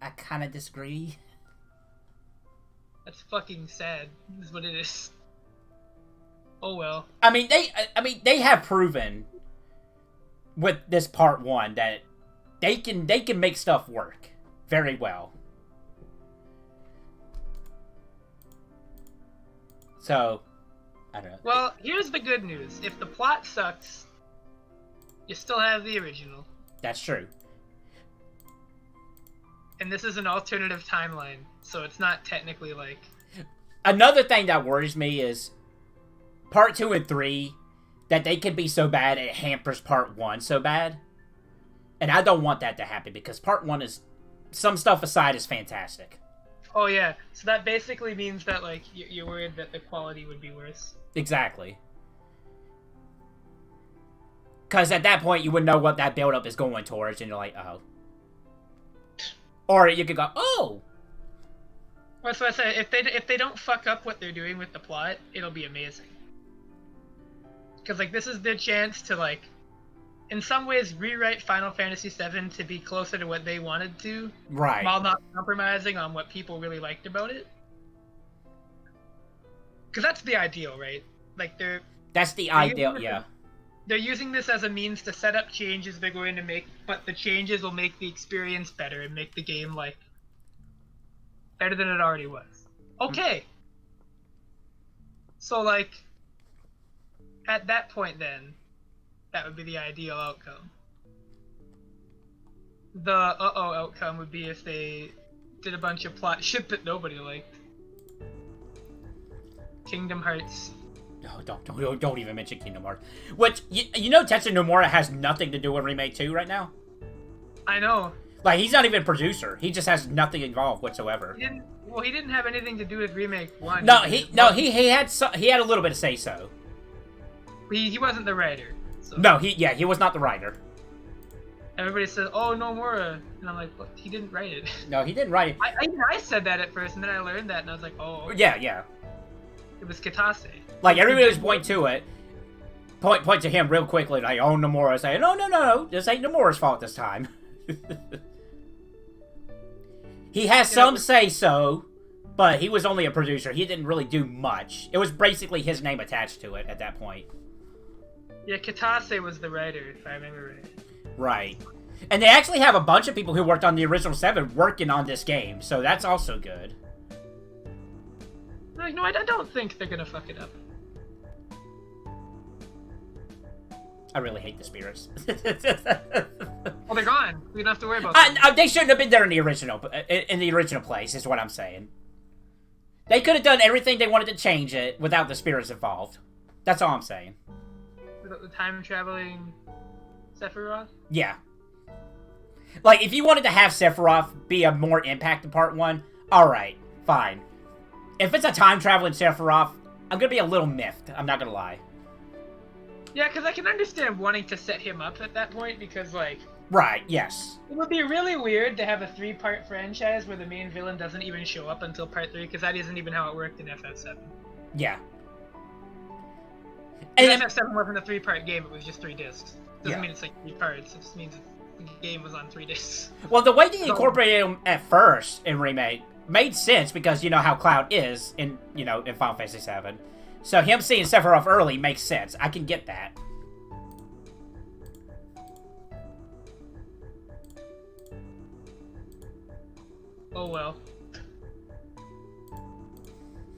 I kind of disagree. That's fucking sad, is what it is. Oh well. I mean, they have proven with this part 1 that they can make stuff work very well. So, I don't know. Well, here's the good news. If the plot sucks, you still have the original. That's true. And this is an alternative timeline, so it's not technically like... Another thing that worries me is part 2 and 3, that they can be so bad it hampers part 1 so bad. And I don't want that to happen, because part 1 is, some stuff aside, is fantastic. Oh yeah, so that basically means that, like, you're worried that the quality would be worse. Exactly. Because at that point, you would know what that build-up is going towards, and you're like, oh. Or you could go, oh! That's what I say. If they don't fuck up what they're doing with the plot, it'll be amazing. Because like this is their chance to like, in some ways, rewrite Final Fantasy VII to be closer to what they wanted to, right? While not compromising on what people really liked about it. Because that's the ideal, right? Like That's the ideal, yeah. They're using this as a means to set up changes they're going to make, but the changes will make the experience better and make the game like better than it already was. Okay. So like at that point then, that would be the ideal outcome. The outcome would be if they did a bunch of plot shit that nobody liked. Kingdom Hearts. No, don't even mention Kingdom Hearts. Which, you know Tetsuya Nomura has nothing to do with Remake 2 right now? I know. Like, he's not even a producer. He just has nothing involved whatsoever. He didn't have anything to do with Remake 1. No, he had a little bit of say-so. He wasn't the writer. So. No, he was not the writer. Everybody says, "Oh, Nomura," and I'm like, "What? He didn't write it." No, he didn't write it. I said that at first, and then I learned that, and I was like, "Oh." Yeah. It was Tttttsd. Like, everybody was point to it. Point to him real quickly, like, oh, Nomura saying, no, this ain't Nomura's fault this time. He has some say-so, but he was only a producer. He didn't really do much. It was basically his name attached to it at that point. Yeah, Tttttsd was the writer, if I remember right. Right. And they actually have a bunch of people who worked on the original 7 working on this game, so that's also good. Like, no, I don't think they're gonna fuck it up. I really hate the spirits. Well, they're gone. We don't have to worry about them. They shouldn't have been there in the original place, is what I'm saying. They could have done everything they wanted to change it without the spirits involved. That's all I'm saying. Without the time-traveling Sephiroth? Yeah. Like, if you wanted to have Sephiroth be a more impact in Part 1, alright, fine. If it's a time-traveling Sephiroth, I'm gonna be a little miffed. I'm not gonna lie. Yeah, because I can understand wanting to set him up at that point, because, like... Right, yes. It would be really weird to have a 3-part franchise where the main villain doesn't even show up until Part 3, because that isn't even how it worked in FF7. Yeah. And FF7 wasn't a 3-part game, it was just 3 discs. Doesn't mean it's like 3 parts, it just means the game was on 3 discs. Well, the way they incorporated him at first in Remake made sense, because you know how Cloud is in Final Fantasy VII. So him seeing Sephiroth early makes sense. I can get that. Oh well.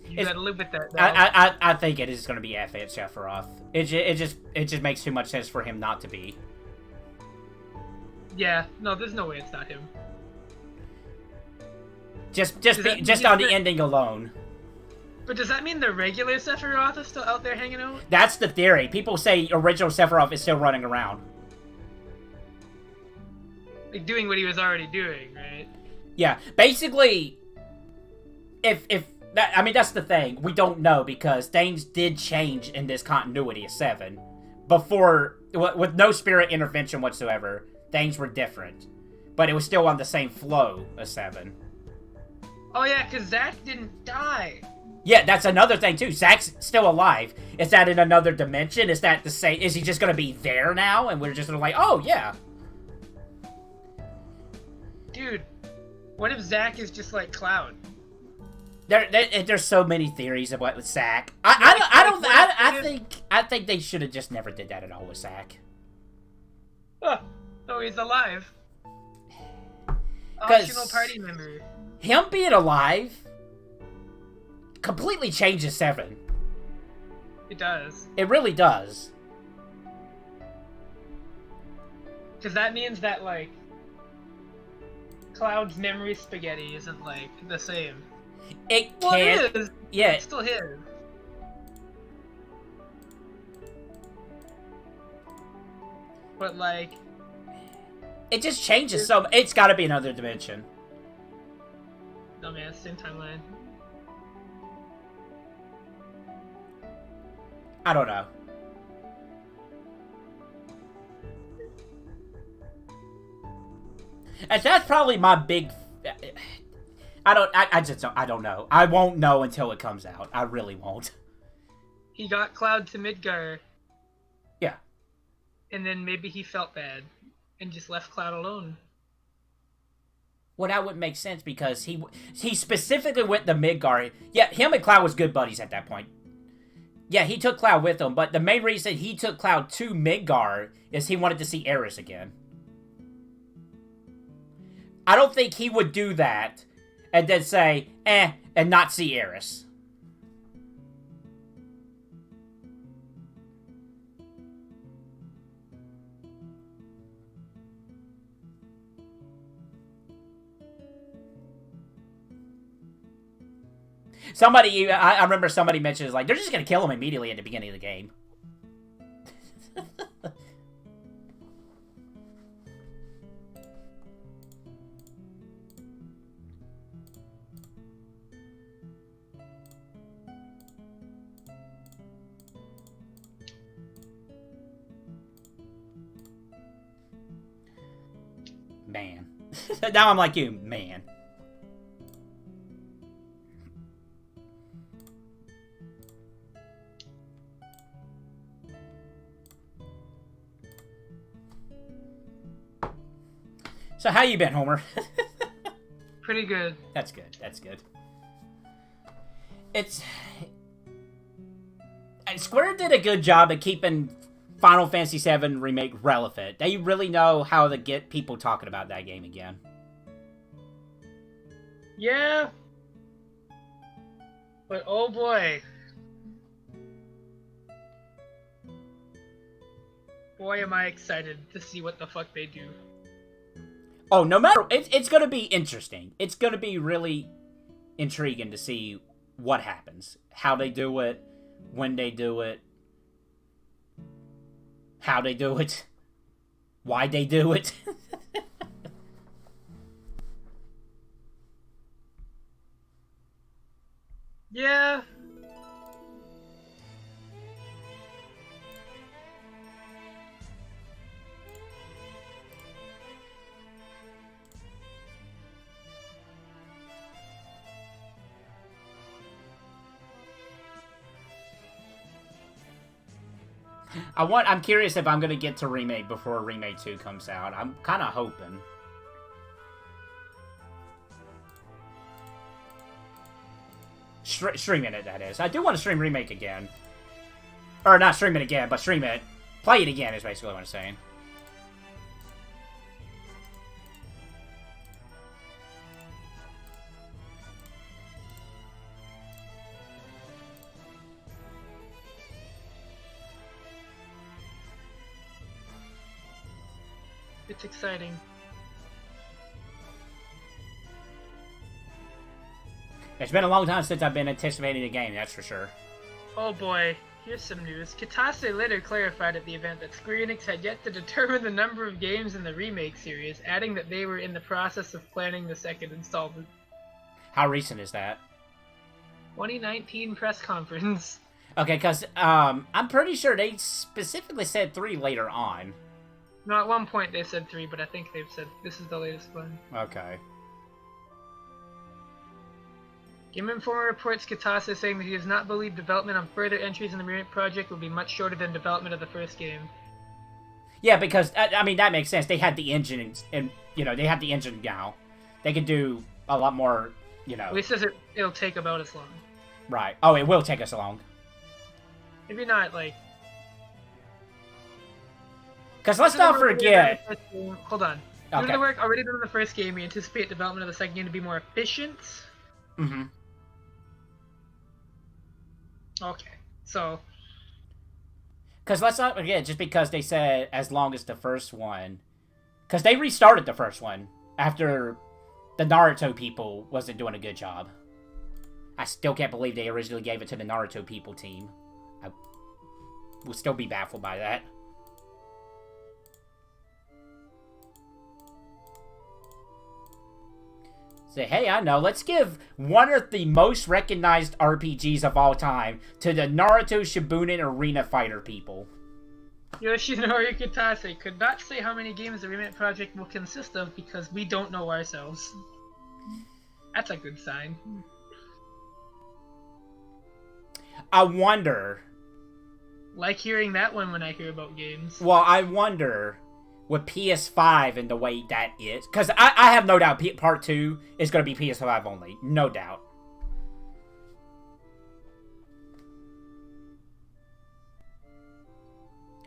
You gotta live with that now. I think it is going to be F8 Sephiroth. It just makes too much sense for him not to be. Yeah, no, there's no way it's not him. Just on the ending alone. But does that mean the regular Sephiroth is still out there hanging out? That's the theory. People say original Sephiroth is still running around. Like doing what he was already doing, right? Yeah, basically, that's the thing. We don't know, because things did change in this continuity of 7. Before, with no spirit intervention whatsoever, things were different. But it was still on the same flow as 7. Oh yeah, because Zack didn't die. Yeah, that's another thing too. Zack's still alive. Is that in another dimension? Is that the same? Is he just gonna be there now, and we're just gonna like, oh yeah. Dude, what if Zack is just like Cloud? There's so many theories about Zack. I think they should have just never did that at all with Zack. Oh, he's alive. Optional party member. Him being alive completely changes 7. It does. It really does. Because that means that, like, Cloud's memory spaghetti isn't, like, the same. It can't. It is. Yeah. It's still his. But, like... It just changes so... It's gotta be another dimension. No, man, same timeline. I don't know. And that's probably my big... I just don't. I don't know. I won't know until it comes out. I really won't. He got Cloud to Midgar. Yeah. And then maybe he felt bad and just left Cloud alone. Well, that wouldn't make sense because he specifically went to Midgar. Yeah, him and Cloud was good buddies at that point. Yeah, he took Cloud with him, but the main reason he took Cloud to Midgar is he wanted to see Aerith again. I don't think he would do that and then say, and not see Aerith. Somebody, I remember somebody mentioned, like, they're just going to kill him immediately at the beginning of the game. Man. Now I'm like you, man. So how you been, Homer? Pretty good. That's good. That's good. Square did a good job at keeping Final Fantasy VII Remake relevant. They really know how to get people talking about that game again. Yeah. But oh boy. Boy, am I excited to see what the fuck they do. Oh, no matter... It's going to be interesting. It's going to be really intriguing to see what happens. How they do it. When they do it. How they do it. Why they do it. Yeah. I'm curious if I'm going to get to Remake before Remake 2 comes out. I'm kind of hoping. Streaming it, that is. I do want to stream Remake again. Or not stream it again, but stream it. Play it again is basically what I'm saying. It's exciting. It's been a long time since I've been anticipating the game, that's for sure. Oh boy, here's some news. Tttttsd later clarified at the event that Square Enix had yet to determine the number of games in the remake series, adding that they were in the process of planning the second installment. How recent is that? 2019 press conference. Okay, because I'm pretty sure they specifically said 3 later on. No, at one point they said 3, but I think they've said this is the latest one. Okay. Game Informer reports Tttttsd saying that he does not believe development on further entries in the remake project will be much shorter than development of the first game. Yeah, because, I mean, that makes sense. They had the engine, and you know, they have the engine now. They could do a lot more, you know. Well, he says it'll take about as long. Right. Oh, it will take us long. Maybe not, like... Because let's not forget... Hold on. Due to the work already done in the first game, we anticipate development of the second game to be more efficient. Mm-hmm. Okay, so... Because let's not forget, just because they said as long as the first one... Because they restarted the first one after the Naruto people wasn't doing a good job. I still can't believe they originally gave it to the Naruto people team. I will still be baffled by that. Say, hey, I know, let's give one of the most recognized RPGs of all time to the Naruto Shippuden Arena Fighter people. Yoshinori Kitase could not say how many games the remake project will consist of because we don't know ourselves. That's a good sign. I wonder. Like hearing that one when I hear about games. Well, I wonder with PS5 and the way that is. Because I have no doubt Part 2 is going to be PS5 only. No doubt.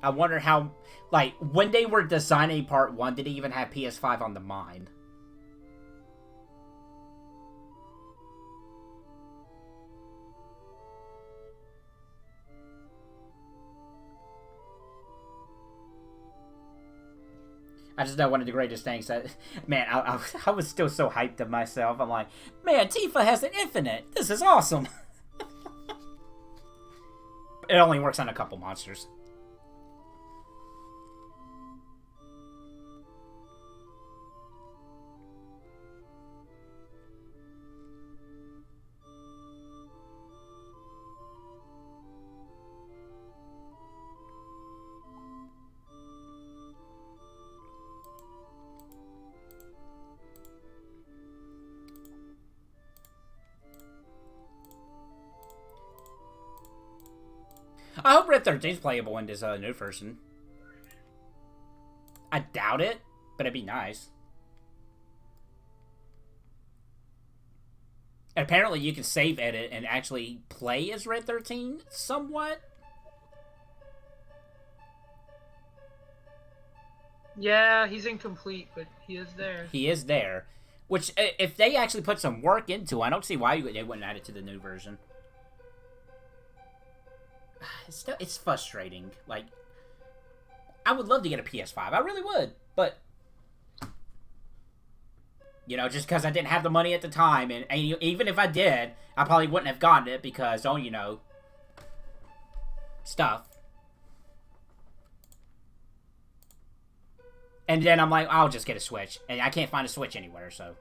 I wonder how... Like, when they were designing Part 1, did they even have PS5 on the mind? I just know one of the greatest things that... Man, I was still so hyped of myself. I'm like, man, Tifa has an infinite. This is awesome. It only works on a couple monsters. I hope Red 13 is playable in this new version. I doubt it, but it'd be nice. And apparently you can save edit and actually play as Red 13 somewhat. Yeah, he's incomplete, but he is there. He is there. Which, if they actually put some work into it, I don't see why they wouldn't add it to the new version. It's frustrating. Like, I would love to get a PS5. I really would. But, you know, just because I didn't have the money at the time, and even if I did, I probably wouldn't have gotten it because, oh, you know, stuff. And then I'm like, I'll just get a Switch. And I can't find a Switch anywhere, so...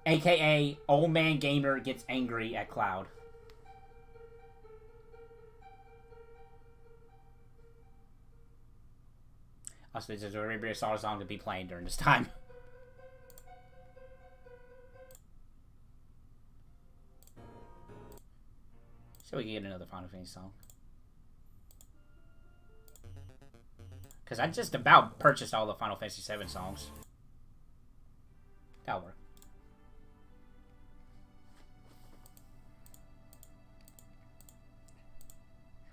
AKA, Old Man Gamer gets angry at Cloud. Also, this is a very, very solid song to be playing during this time. So we can get another Final Fantasy song. Because I just about purchased all the Final Fantasy VII songs. That'll work.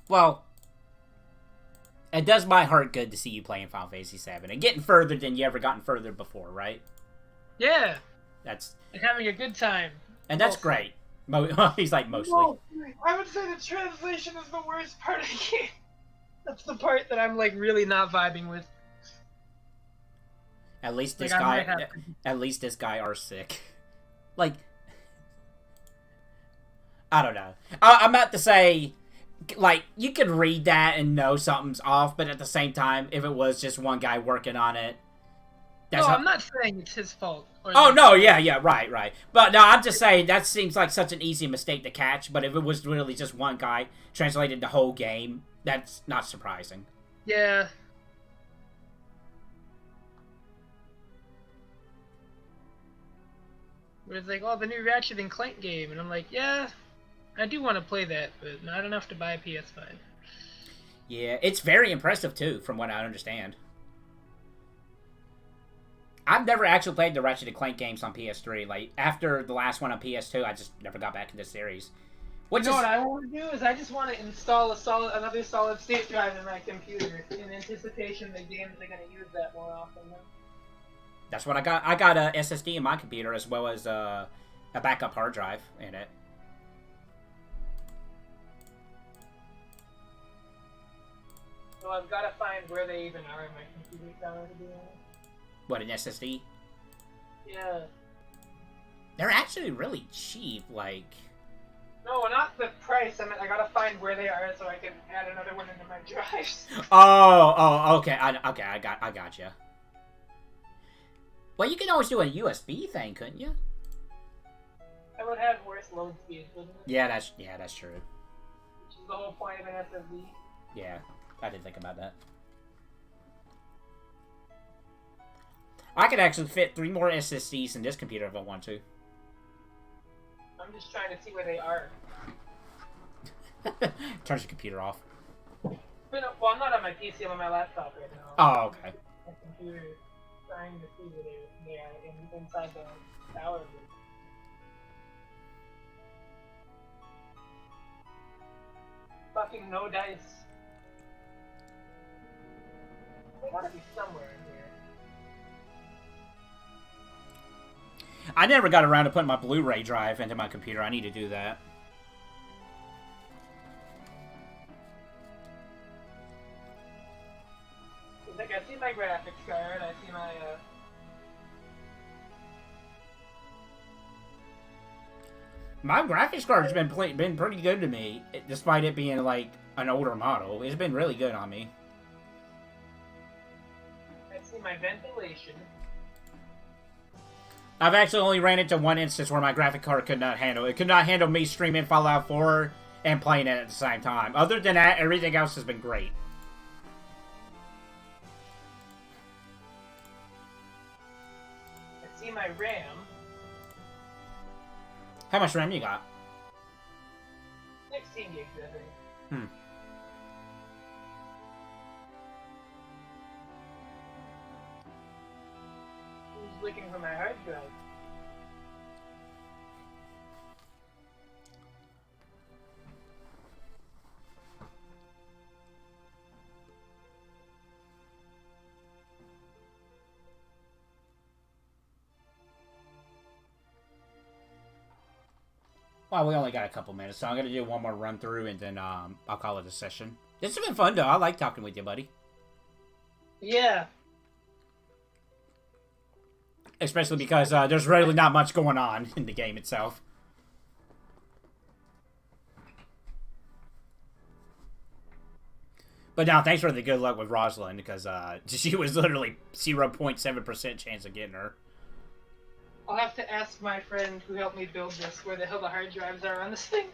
Well, it does my heart good to see you playing Final Fantasy VII and getting further than you ever gotten further before, right? Yeah. That's and having a good time. And that's also great. He's like, mostly. No, I would say the translation is the worst part of the game. That's the part that I'm like really not vibing with. At least this guy. At least this guy are sick. Like, I don't know. I'm about to say, like, you could read that and know something's off, but at the same time, if it was just one guy working on it, that's I'm not saying it's his fault. Oh, no, yeah, right. But, no, I'm just saying, that seems like such an easy mistake to catch, but if it was really just one guy translated the whole game, that's not surprising. Yeah. But it's like, oh, the new Ratchet and Clank game, and I'm like, yeah, I do want to play that, but not enough to buy a PS5. Yeah, it's very impressive, too, from what I understand. I've never actually played the Ratchet and Clank games on PS3. Like, after the last one on PS2, I just never got back into the series. What I want to do is I just want to install another solid state drive in my computer in anticipation that games are going to use that more often. That's what I got. I got a SSD in my computer as well as a backup hard drive in it. So I've got to find where they even are in my computer tower, to be honest. What, an SSD? Yeah. They're actually really cheap, like... No, not the price. I mean, I gotta find where they are so I can add another one into my drives. Okay. I got you. Well, you can always do a USB thing, couldn't you? That would have worse load speeds, wouldn't it? Yeah, that's true. Which is the whole point of an SSD. Yeah. I didn't think about that. I could actually fit 3 more SSDs in this computer if I want to. I'm just trying to see where they are. Turns the computer off. Well, I'm not on my PC, I'm on my laptop right now. Oh, okay. My computer is trying to see where they are inside the tower. Fucking no dice. They gotta be somewhere in here. I never got around to putting my Blu-ray drive into my computer. I need to do that. Like, I see my graphics card, I see my, My graphics card's been pretty good to me, despite it being, like, an older model. It's been really good on me. I see my ventilation. I've actually only ran into one instance where my graphic card could not handle it. It could not handle me streaming Fallout 4 and playing it at the same time. Other than that, everything else has been great. I see my RAM. How much RAM you got? 16 gigs, I think. Hmm. Who's looking for my hard drive? Well, we only got a couple minutes, so I'm going to do one more run through, and then I'll call it a session. This has been fun, though. I like talking with you, buddy. Yeah. Especially because there's really not much going on in the game itself. But now, thanks for the good luck with Rosalind, because she was literally 0.7% chance of getting her. I'll have to ask my friend who helped me build this where the hell the hard drives are on this thing.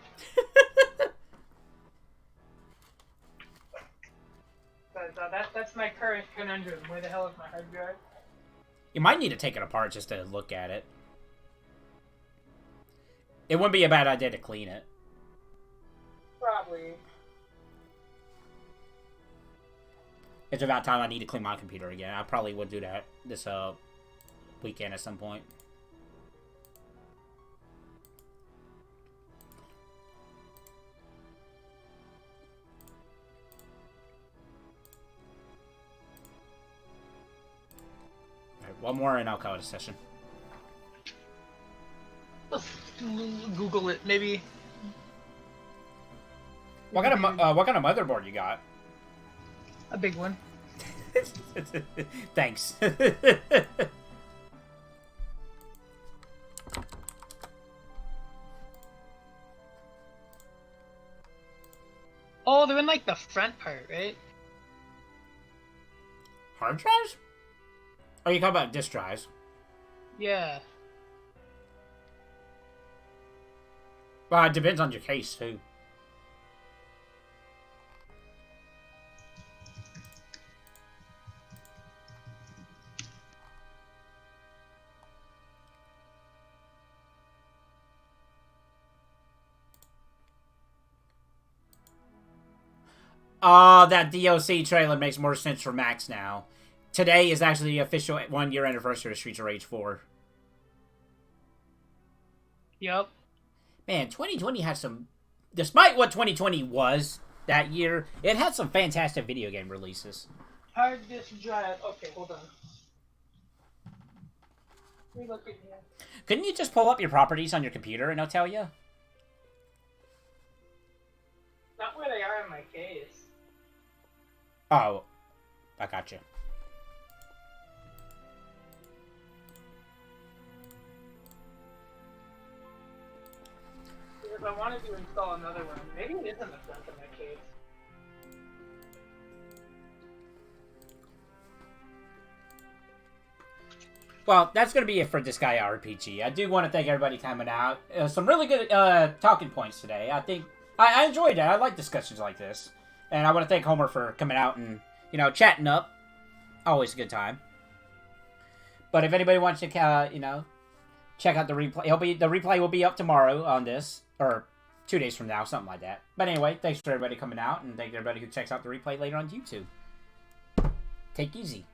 That's my current conundrum. Where the hell is my hard drive? You might need to take it apart just to look at it. It wouldn't be a bad idea to clean it. Probably. It's about time I need to clean my computer again. I probably would do that this weekend at some point. One more and I'll call it a session. Let's Google it, maybe. What kind of motherboard you got? A big one. Thanks. Oh, they're in like the front part, right? Hard drives? Oh, you talking about disk drives? Yeah. Well, it depends on your case, too. That DLC trailer makes more sense for Max now. Today is actually the official 1-year anniversary of Streets of Rage 4. Yep. Man, 2020 had some... Despite what 2020 was that year, it had some fantastic video game releases. Hard disk drive. Okay, hold on. Let me look in here. Couldn't you just pull up your properties on your computer and I'll tell you? Not where they are in my case. Oh, I got you. If I wanted to install another one, maybe it is in the front of my case. Well, that's going to be it for Disgaea RPG. I do want to thank everybody coming out. Some really good talking points today. I think I enjoyed it. I like discussions like this. And I want to thank Homer for coming out and, you know, chatting up. Always a good time. But if anybody wants to, you know, check out the replay, the replay will be up tomorrow on this, or 2 days from now, something like that. But anyway, thanks for everybody coming out, and thank everybody who checks out the replay later on YouTube. Take it easy.